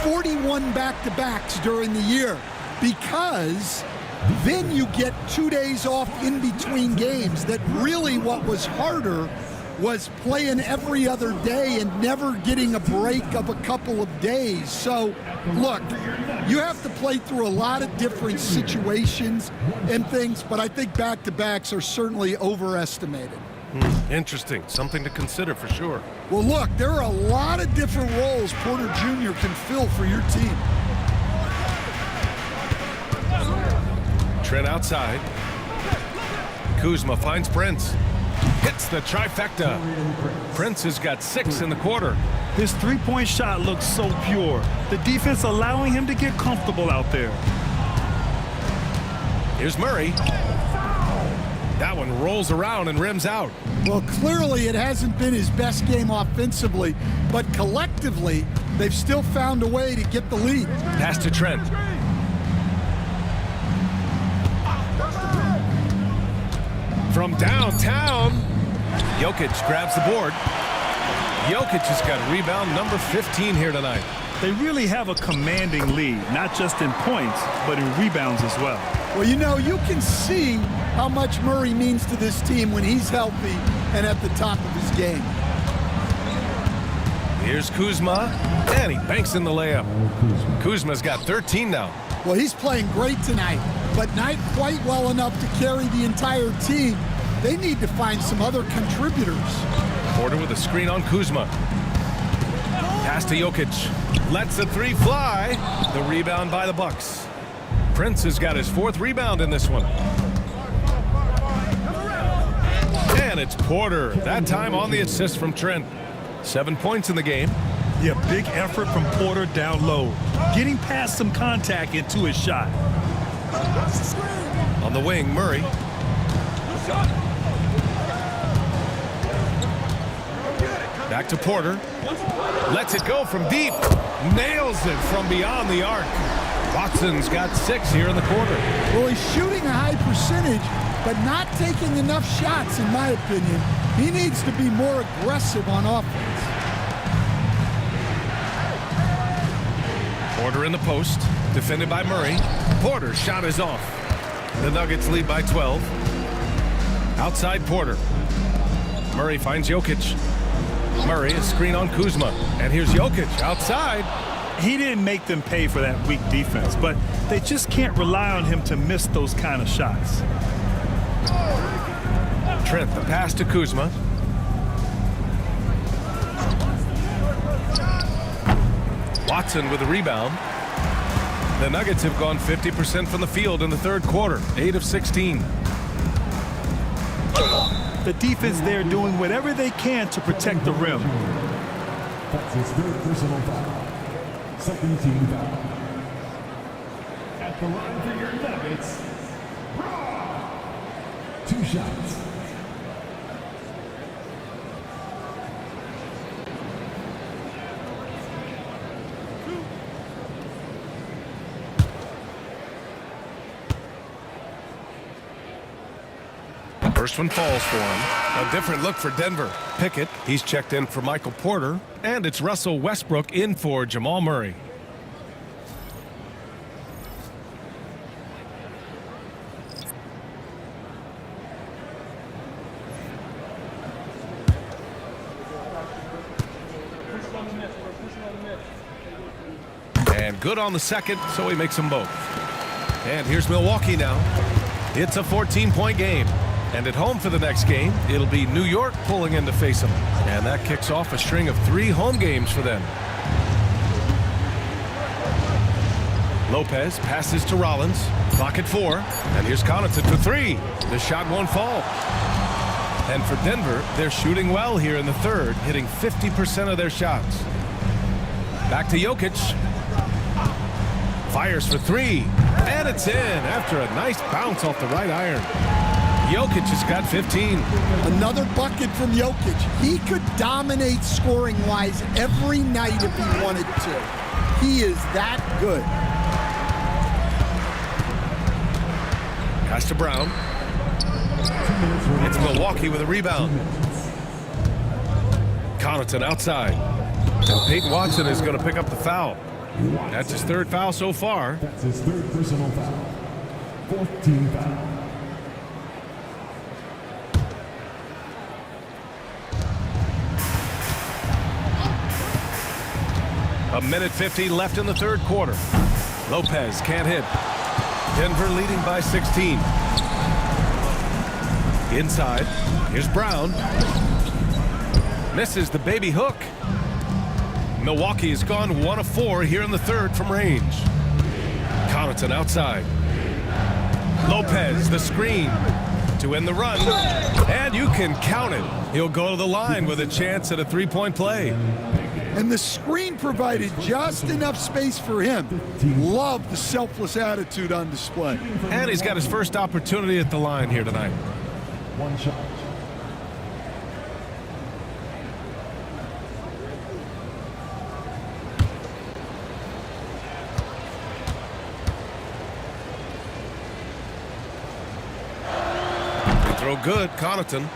41 back-to-backs during the year because then you get 2 days off in between games. That really what was harder was playing every other day and never getting a break of a couple of days. So, look, you have to play through a lot of different situations and things, but I think back-to-backs are certainly overestimated. Interesting. Something to consider for sure. Well, look, there are a lot of different roles Porter Jr. can fill for your team. Trent outside. Kuzma finds Prince. Hits the trifecta. Prince has got 6 in the quarter. His three-point shot looks so pure. The defense allowing him to get comfortable out there. Here's Murray. That one rolls around and rims out. Well, clearly it hasn't been his best game offensively, but collectively, they've still found a way to get the lead. Pass to Trent. From downtown, Jokic grabs the board. Jokic has got rebound number 15 here tonight. They really have a commanding lead, not just in points, but in rebounds as well. Well, you know, you can see how much Murray means to this team when he's healthy and at the top of his game. Here's Kuzma, and he banks in the layup. Kuzma's got 13 now. Well, he's playing great tonight, but not quite well enough to carry the entire team. They need to find some other contributors. Porter with a screen on Kuzma. Pass to Jokic. Lets the three fly. The rebound by the Bucks. Prince has got his 4th rebound in this one. And it's Porter. That time on the assist from Trent. 7 points in the game. Yeah, big effort from Porter down low. Getting past some contact into his shot. On the wing, Murray. Back to Porter. Lets it go from deep. Nails it from beyond the arc. Watson's got 6 here in the quarter. Well, he's shooting a high percentage, but not taking enough shots, in my opinion. He needs to be more aggressive on offense. Porter in the post. Defended by Murray. Porter's shot is off. The Nuggets lead by 12. Outside Porter. Murray finds Jokic. Murray, a screen on Kuzma. And here's Jokic outside. He didn't make them pay for that weak defense, but they just can't rely on him to miss those kind of shots. Trent, the pass to Kuzma. Watson with the rebound. The Nuggets have gone 50% from the field in the 3rd quarter, 8 of 16. The defense there doing whatever they can to protect the rim. That's his 3rd personal foul. 2nd team foul. At the line for your Nuggets, 2 shots. First one falls for him. A different look for Denver. Pickett, he's checked in for Michael Porter. And it's Russell Westbrook in for Jamal Murray. And good on the second, so he makes them both. And here's Milwaukee now. It's a 14-point game. And at home for the next game, it'll be New York pulling in to face them. And that kicks off a string of 3 home games for them. Lopez passes to Rollins. Clock at 4. And here's Connaughton for 3. The shot won't fall. And for Denver, they're shooting well here in the 3rd, hitting 50% of their shots. Back to Jokic. Fires for 3. And it's in after a nice bounce off the right iron. Jokic has got 15. Another bucket from Jokic. He could dominate scoring-wise every night if he wanted to. He is that good. Pass to Brown. It's Milwaukee with a rebound. Connaughton outside. And Peyton Watson is going to pick up the foul. That's his 3rd foul so far. That's his 3rd personal foul. 4th team foul. A minute 50 left in the 3rd quarter. Lopez can't hit. Denver leading by 16. Inside, here's Brown. Misses the baby hook. Milwaukee has gone 1 of 4 here in the third from range. Connaughton outside. Lopez, the screen to end the run. And you can count it. He'll go to the line with a chance at a three-point play. And the screen provided just enough space for him. Love the selfless attitude on display. And he's got his first opportunity at the line here tonight. One shot. Throw good, Connaughton.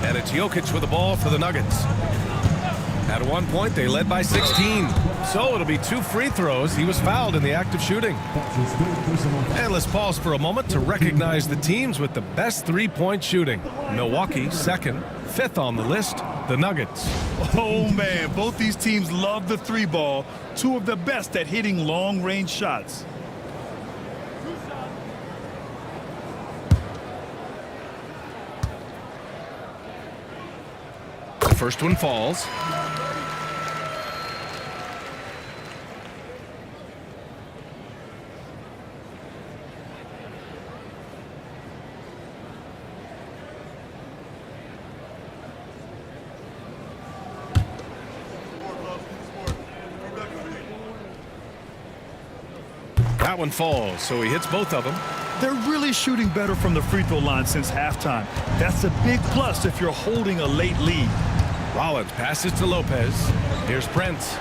And it's Jokic with the ball for the Nuggets. At one point, they led by 16. So it'll be 2 free throws. He was fouled in the act of shooting. And let's pause for a moment to recognize the teams with the best three-point shooting. Milwaukee, second. 5th on the list, the Nuggets. Oh, man, both these teams love the 3-ball. 2 of the best at hitting long-range shots. First one falls. That one falls, so he hits both of them. They're really shooting better from the free throw line since halftime. That's a big plus if you're holding a late lead. Rollins passes to Lopez. Here's Prince.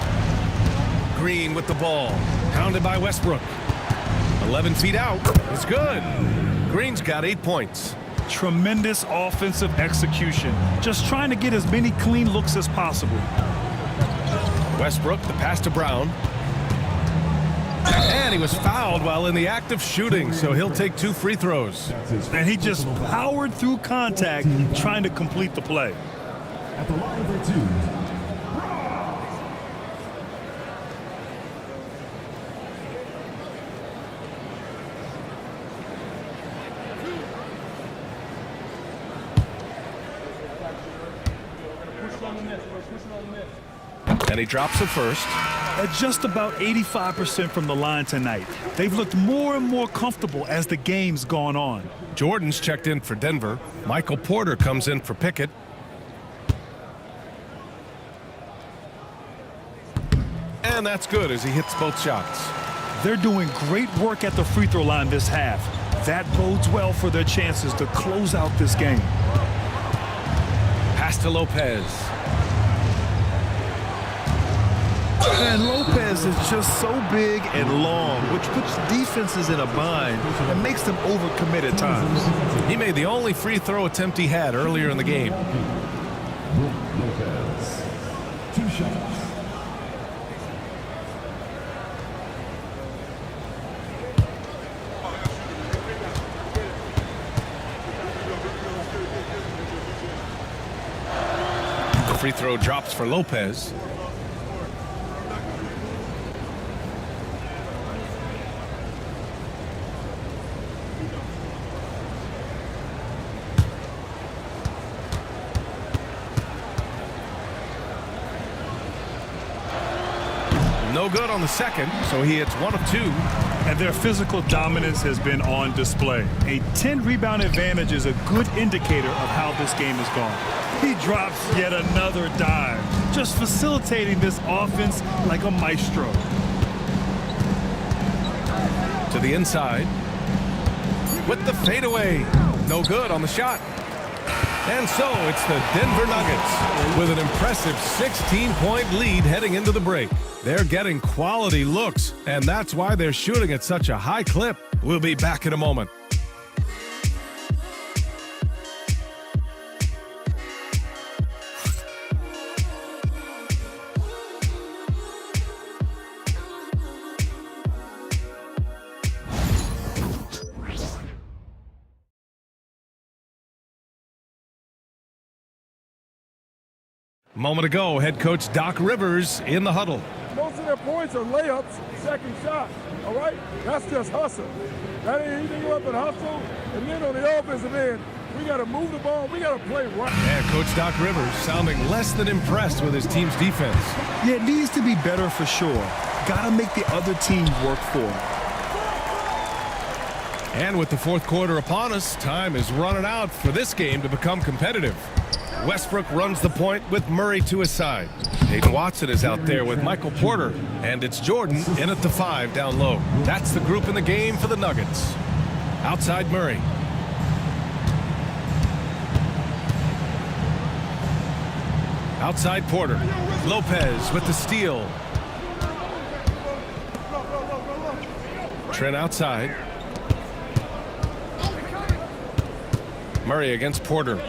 Green with the ball. Pounded by Westbrook. 11 feet out. It's good. Green's got 8 points. Tremendous offensive execution. Just trying to get as many clean looks as possible. Westbrook, the pass to Brown. And he was fouled while in the act of shooting, so he'll take 2 free throws. And he just powered through contact trying to complete the play. At the line for 2. And he drops it first. At just about 85% from the line tonight. They've looked more and more comfortable as the game's gone on. Jordan's checked in for Denver. Michael Porter comes in for Pickett. And that's good as he hits both shots. They're doing great work at the free throw line this half. That bodes well for their chances to close out this game. Pass to Lopez. And Lopez is just so big and long, which puts defenses in a bind and makes them overcommit at times. He made the only free throw attempt he had earlier in the game. Lopez. 2 shots. The free throw drops for Lopez. No good on the second, so he hits 1 of 2. And their physical dominance has been on display. A 10-rebound advantage is a good indicator of how this game has gone. He drops yet another dive, just facilitating this offense like a maestro. To the inside. With the fadeaway. No good on the shot. And so it's the Denver Nuggets with an impressive 16-point lead heading into the break. They're getting quality looks, and that's why they're shooting at such a high clip. We'll be back in a moment. A moment ago, head coach Doc Rivers in the huddle. Most of getting their points or layups, second shot. All right? That's just hustle. That ain't anything up and hustle. And then on the offensive end, we got to move the ball. We got to play right. And Coach Doc Rivers sounding less than impressed with his team's defense. Yeah, it needs to be better for sure. Got to make the other team work for it. And with the fourth quarter upon us, time is running out for this game to become competitive. Westbrook runs the point with Murray to his side. Peyton Watson is out there with Michael Porter. And it's Jordan in at the 5 down low. That's the group in the game for the Nuggets. Outside Murray. Outside Porter. Lopez with the steal. Trent outside. Murray against Porter.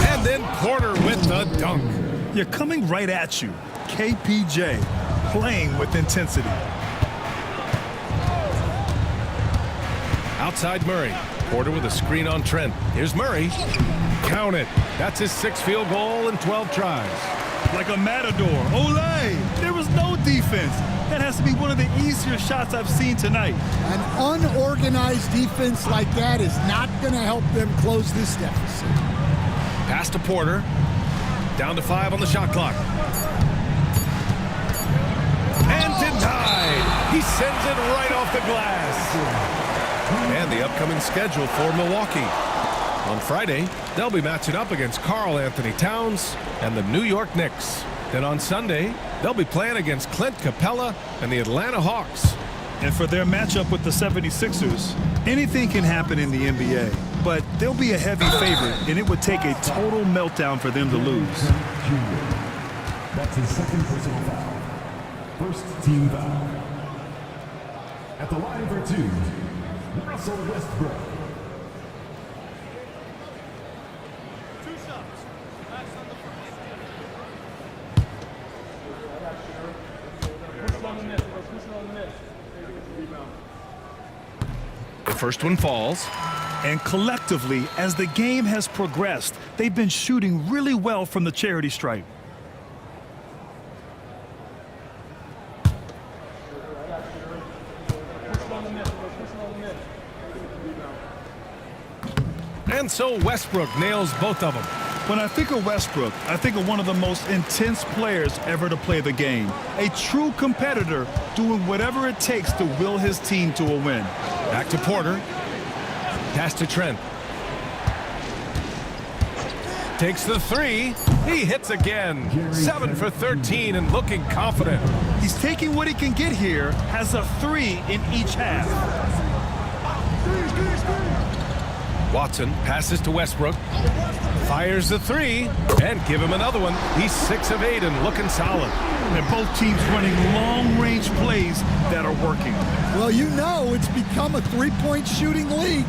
And then Porter with the dunk. You're coming right at you. KPJ playing with intensity. Outside Murray. Porter with a screen on Trent. Here's Murray. Count it. That's his 6th field goal in 12 tries. Like a matador. Olé! There was no defense. That has to be one of the easier shots I've seen tonight. An unorganized defense like that is not going to help them close this deficit. Pass to Porter. Down to 5 on the shot clock. And denied. He sends it right off the glass. And the upcoming schedule for Milwaukee. On Friday, they'll be matching up against Karl Anthony Towns and the New York Knicks. Then on Sunday, they'll be playing against Clint Capella and the Atlanta Hawks. And for their matchup with the 76ers, anything can happen in the NBA. But they'll be a heavy favorite, and it would take a total meltdown for them to lose. That's his second personal foul. First team foul. At the line for 2, Russell Westbrook. The first one falls. And collectively, as the game has progressed, they've been shooting really well from the charity stripe. And so Westbrook nails both of them. When I think of Westbrook, I think of one of the most intense players ever to play the game. A true competitor doing whatever it takes to will his team to a win. Back to Porter. Pass to Trent. Takes the 3. He hits again. 7 for 13 and looking confident. He's taking what he can get here, has a 3 in each half. Watson passes to Westbrook. Fires the 3 and give him another one. He's 6 of 8 and looking solid. And both teams running long-range plays that are working. Well, you know it's become a three-point shooting league.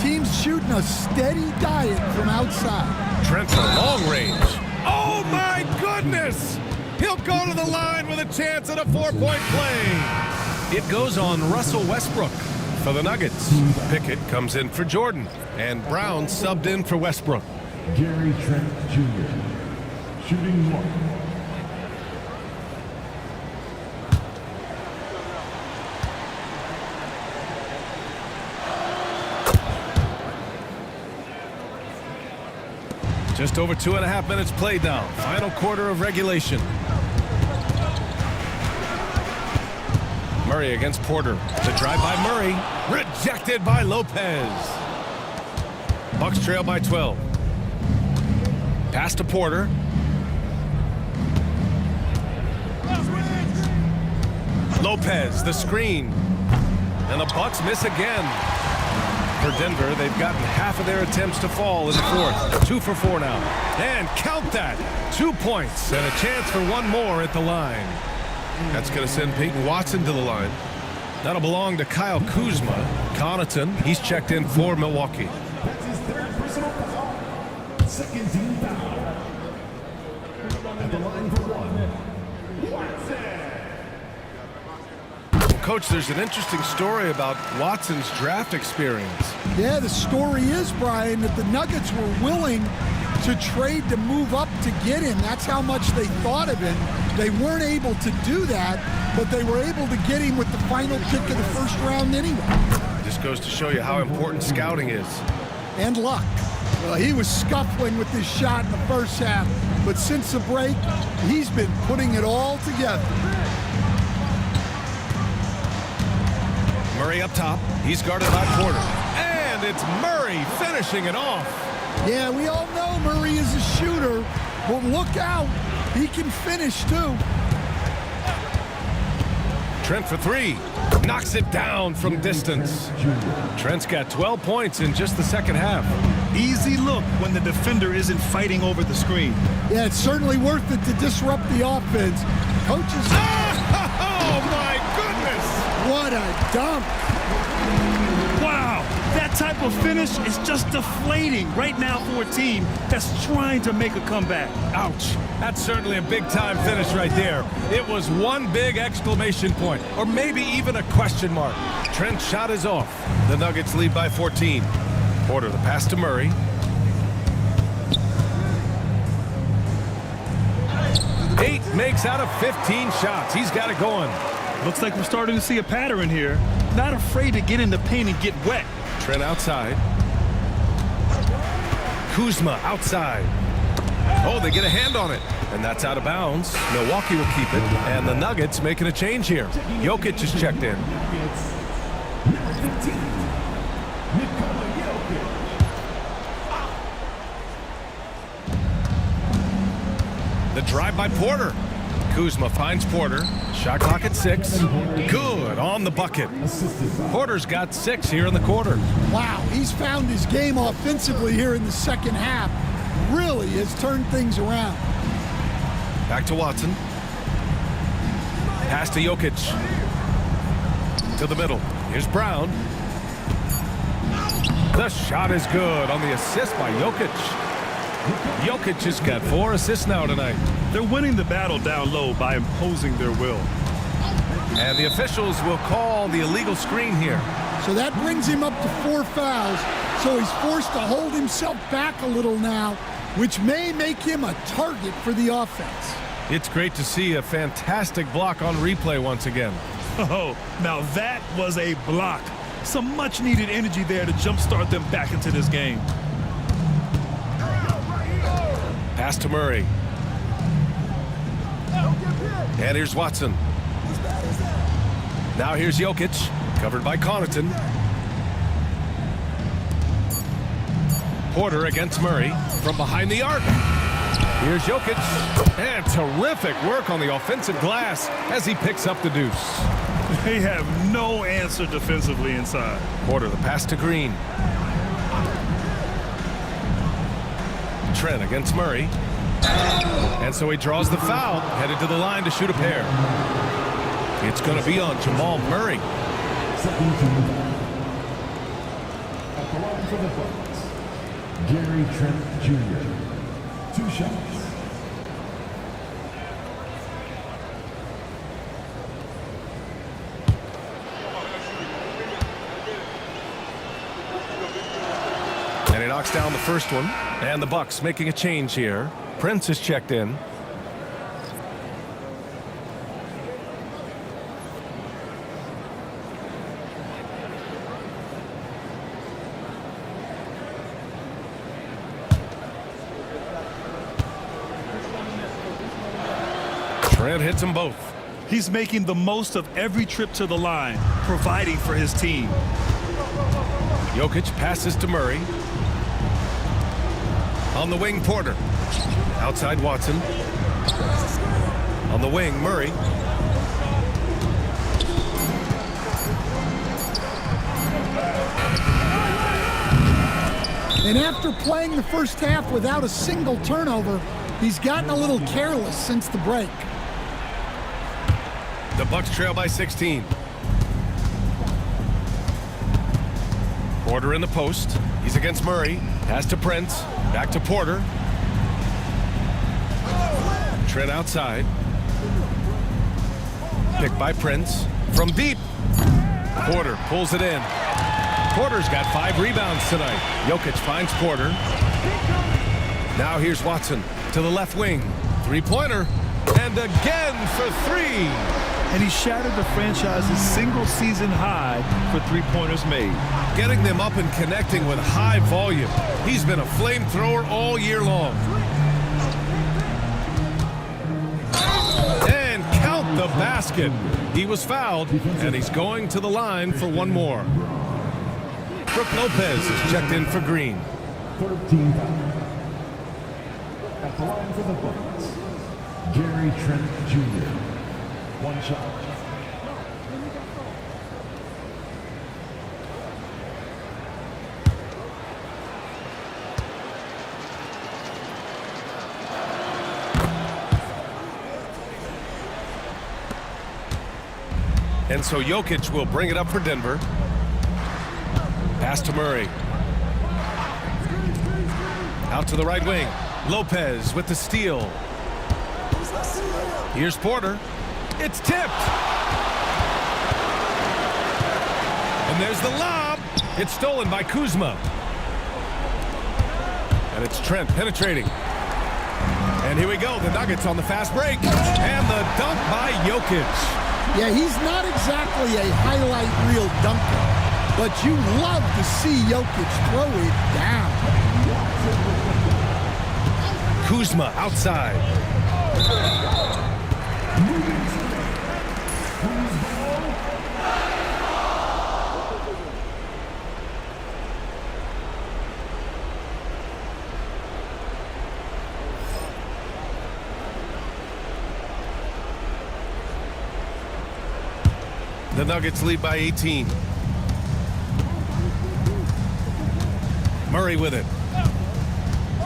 Teams shooting a steady diet from outside. Trent for long range. Oh, my goodness! He'll go to the line with a chance at a 4-point play. It goes on Russell Westbrook for the Nuggets. Pickett comes in for Jordan. And Brown subbed in for Westbrook. Gary Trent Jr. Shooting 1. Just over 2.5 minutes played now. Final quarter of regulation. Murray against Porter. The drive by Murray. Rejected by Lopez. Bucks trail by 12. Pass to Porter. Lopez, the screen. And the Bucks miss again. For Denver, they've gotten half of their attempts to fall in the fourth. 2 for 4 now. And count that. 2 points and a chance for one more at the line. That's going to send Peyton Watson to the line. That'll belong to Kyle Kuzma. Connaughton, he's checked in for Milwaukee. That's his 3rd personal foul. Second team foul. At the line for 1, Watson. Coach, there's an interesting story about Watson's draft experience. Yeah, the story is, Brian, that the Nuggets were willing to trade to move up to get him. That's how much they thought of him. They weren't able to do that, but they were able to get him with the final pick of the first round anyway. Just goes to show you how important scouting is. And luck. Well, he was scuffling with this shot in the first half, but since the break, he's been putting it all together. Murray up top. He's guarded by Porter. And it's Murray finishing it off. Yeah, we all know Murray is a shooter, but look out. He can finish, too. Trent for three. Knocks it down from distance. Trent's got 12 points in just the second half. Easy look when the defender isn't fighting over the screen. Yeah, it's certainly worth it to disrupt the offense. Coaches... Oh, my goodness! What a dunk! Wow, that type of finish is just deflating right now for a team that's trying to make a comeback. Ouch. That's certainly a big-time finish right there. It was one big exclamation point, or maybe even a question mark. Trent's shot is off. The Nuggets lead by 14. Porter, the pass to Murray. Eight makes out of 15 shots. He's got it going. Looks like we're starting to see a pattern here. Not afraid to get in the paint and get wet. Trent outside. Kuzma outside. Oh, they get a hand on it. And that's out of bounds. Milwaukee will keep it. And the Nuggets making a change here. Jokic is checked in. The drive by Porter. Kuzma finds Porter. Shot clock at 6. Good on the bucket. Porter's got 6 here in the quarter. Wow, he's found his game offensively here in the second half. Really has turned things around. Back to Watson. Pass to Jokic. To the middle. Here's Brown. The shot is good on the assist by Jokic. Jokic has got 4 assists now tonight. They're winning the battle down low by imposing their will. And the officials will call the illegal screen here. So that brings him up to 4 fouls. So he's forced to hold himself back a little now, which may make him a target for the offense. It's great to see a fantastic block on replay once again. Oh, now that was a block. Some much-needed energy there to jumpstart them back into this game. Pass to Murray. And here's Watson. Now here's Jokic, covered by Connaughton. Porter against Murray from behind the arc. Here's Jokic. And terrific work on the offensive glass as he picks up the deuce. They have no answer defensively inside. Porter, the pass to Green. Trent against Murray. And so he draws the foul, headed to the line to shoot a pair. It's going to be on Jamal Murray. At the line for the Bucks, Gary Trent Jr. 2 shots. And he knocks down the first one. And the Bucks making a change here. Prince is checked in. Trent hits them both. He's making the most of every trip to the line, providing for his team. Jokic passes to Murray. On the wing, Porter. Outside, Watson. On the wing, Murray. And after playing the first half without a single turnover, he's gotten a little careless since the break. The Bucks trail by 16. Porter in the post. He's against Murray. Pass to Prince. Back to Porter. Trent outside. Picked by Prince. From deep. Porter pulls it in. Porter's got 5 rebounds tonight. Jokic finds Porter. Now here's Watson to the left wing. Three-pointer. And again for three. And he shattered the franchise's single-season high for three-pointers made. Getting them up and connecting with high volume. He's been a flamethrower all year long. And count the basket. He was fouled, and he's going to the line for one more. Brook Lopez is checked in for Green. 13 foul. At the line for the Bucks, Gary Trent Jr. One shot. And so Jokic will bring it up for Denver. Pass to Murray. Out to the right wing. Lopez with the steal. Here's Porter. It's tipped. And there's the lob. It's stolen by Kuzma. And it's Trent penetrating. And here we go. The Nuggets on the fast break. And the dunk by Jokic. Yeah, he's not exactly a highlight reel dunker, but you love to see Jokic throw it down. Kuzma outside. The Nuggets lead by 18. Murray with it.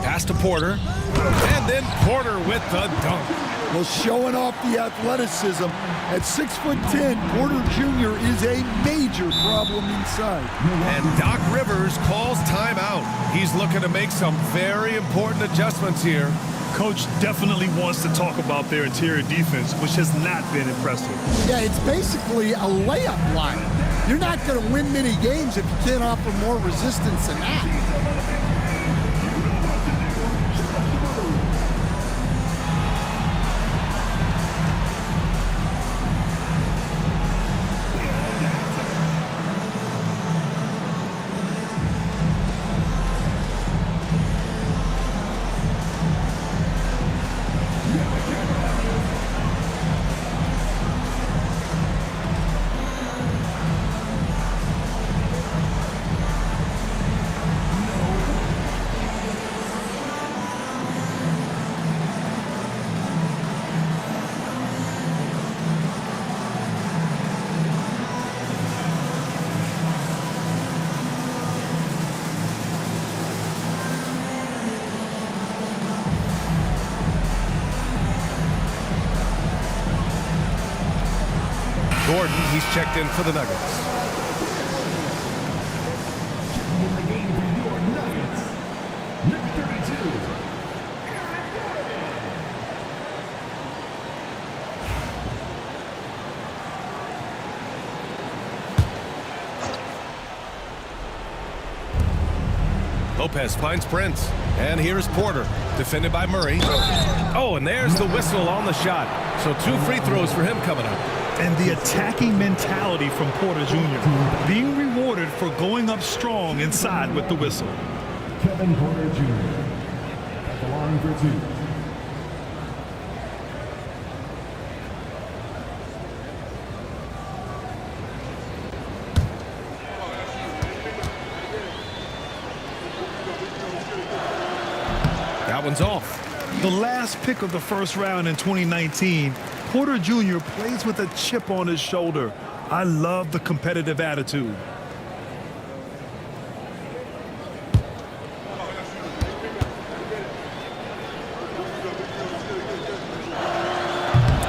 Pass to Porter. And then Porter with the dunk. Well, showing off the athleticism. At 6'10", Porter Jr. is a major problem inside. And Doc Rivers calls timeout. He's looking to make some very important adjustments here. Coach definitely wants to talk about their interior defense, which has not been impressive. Yeah, it's basically a layup line. You're not going to win many games if you can't offer more resistance than that. Gordon, he's checked in for the Nuggets. In the game for your Nuggets, number 32. Lopez finds Prince. And here's Porter, defended by Murray. Oh, and there's the whistle on the shot. So 2 free throws for him coming up. And the attacking mentality from Porter Jr. being rewarded for going up strong inside with the whistle. Kevin Porter Jr. at the line for 2. That one's off. The last pick of the first round in 2019, Porter Jr. plays with a chip on his shoulder. I love the competitive attitude.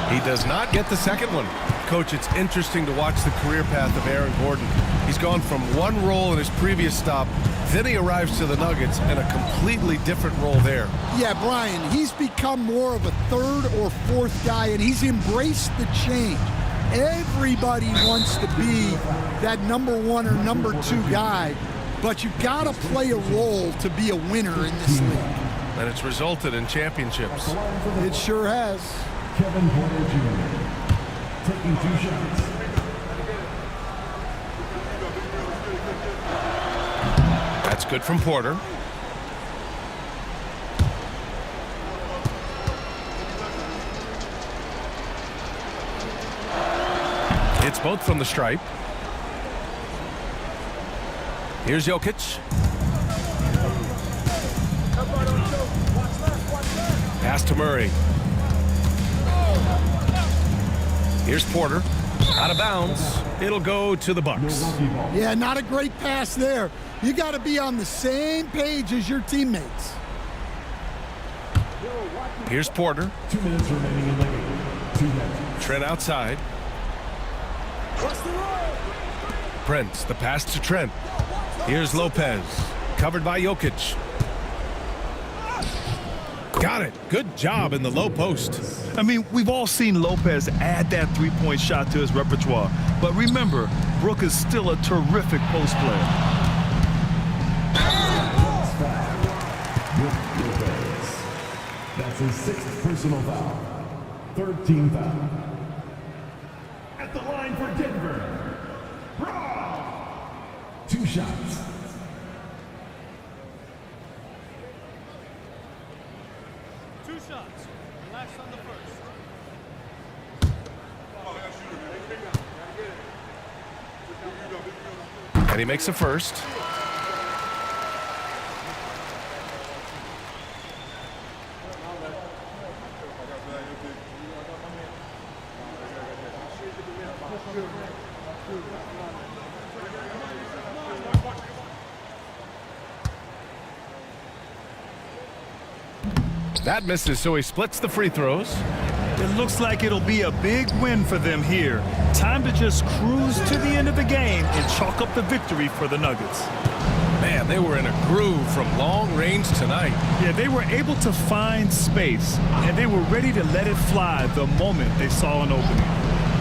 He does not get the second one. Coach, it's interesting to watch the career path of Aaron Gordon. He's gone from one role in his previous stop, then he arrives to the Nuggets in a completely different role there. Yeah, Brian, he's become more of a third or fourth guy, and he's embraced the change. Everybody wants to be that number 1 or number 2 guy, but you got to play a role to be a winner in this league. and it's resulted in championships. It sure has. Kevin Porter Jr. taking 2 shots. That's good from Porter. It's both from the stripe. Here's Jokic. Pass to Murray. Here's Porter. Out of bounds. It'll go to the Bucks. Yeah, not a great pass there. You got to be on the same page as your teammates. Here's Porter. 2 minutes remaining in the game. 2 minutes. Trent outside. Prince, the pass to Trent. Here's Lopez. Covered by Jokic. Got it. Good job in the low post. I mean, we've all seen Lopez add that three-point shot to his repertoire. But remember, Brook is still a terrific post player. That's his 6th personal foul. 13th foul. At the line for Denver, Brock. 2 shots. Relax on the first. And he makes a first. That misses, so he splits the free throws. It looks like it'll be a big win for them here. Time to just cruise to the end of the game and chalk up the victory for the Nuggets. Man, they were in a groove from long range tonight. Yeah, they were able to find space, and they were ready to let it fly the moment they saw an opening.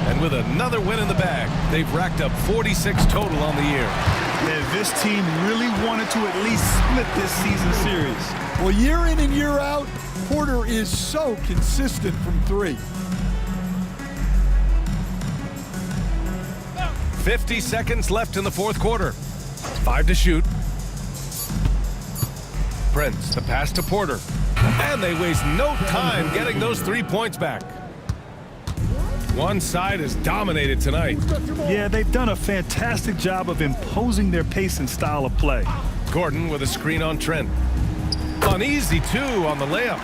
And with another win in the bag, they've racked up 46 total on the year. And this team really wanted to at least split this season series. Well, year in and year out, Porter is so consistent from 3. 50 seconds left in the 4th quarter. 5 to shoot. Prince, the pass to Porter. And they waste no time getting those 3 points back. One side is dominated tonight. Yeah, they've done a fantastic job of imposing their pace and style of play. Gordon with a screen on Trent. Uneasy, too, on the layup.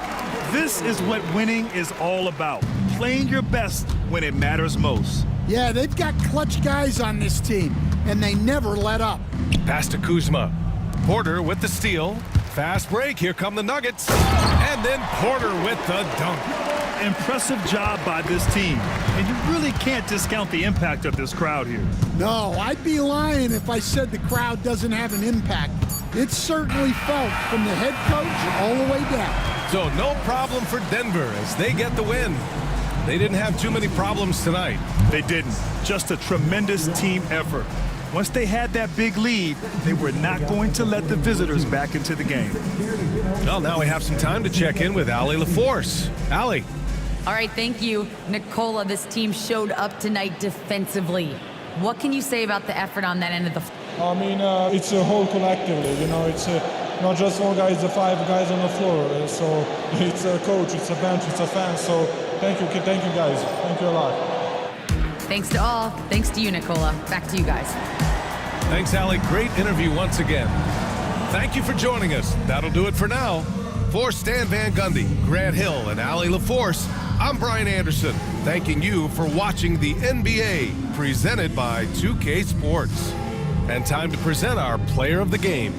This is what winning is all about. Playing your best when it matters most. Yeah, they've got clutch guys on this team, and they never let up. Pass to Kuzma. Porter with the steal. Fast break. Here come the Nuggets. And then Porter with the dunk. Impressive job by this team. And you really can't discount the impact of this crowd here. No, I'd be lying if I said the crowd doesn't have an impact. It's certainly felt from the head coach all the way down. So no problem for Denver as they get the win. They didn't have too many problems tonight. They didn't. Just a tremendous team effort. Once they had that big lead, they were not going to let the visitors back into the game. Well, now we have some time to check in with Allie LaForce. Allie. All right, thank you, Nicola. This team showed up tonight defensively. What can you say about the effort on that end of the floor? I mean, it's a whole collectively, you know, it's not just one guy, it's the 5 guys on the floor. So it's a coach, it's a bench, it's a fan. So thank you guys. Thank you a lot. Thanks to all. Thanks to you, Nicola. Back to you guys. Thanks, Allie. Great interview once again. Thank you for joining us. That'll do it for now. For Stan Van Gundy, Grant Hill, and Allie LaForce, I'm Brian Anderson, thanking you for watching the NBA presented by 2K Sports. And time to present our player of the game.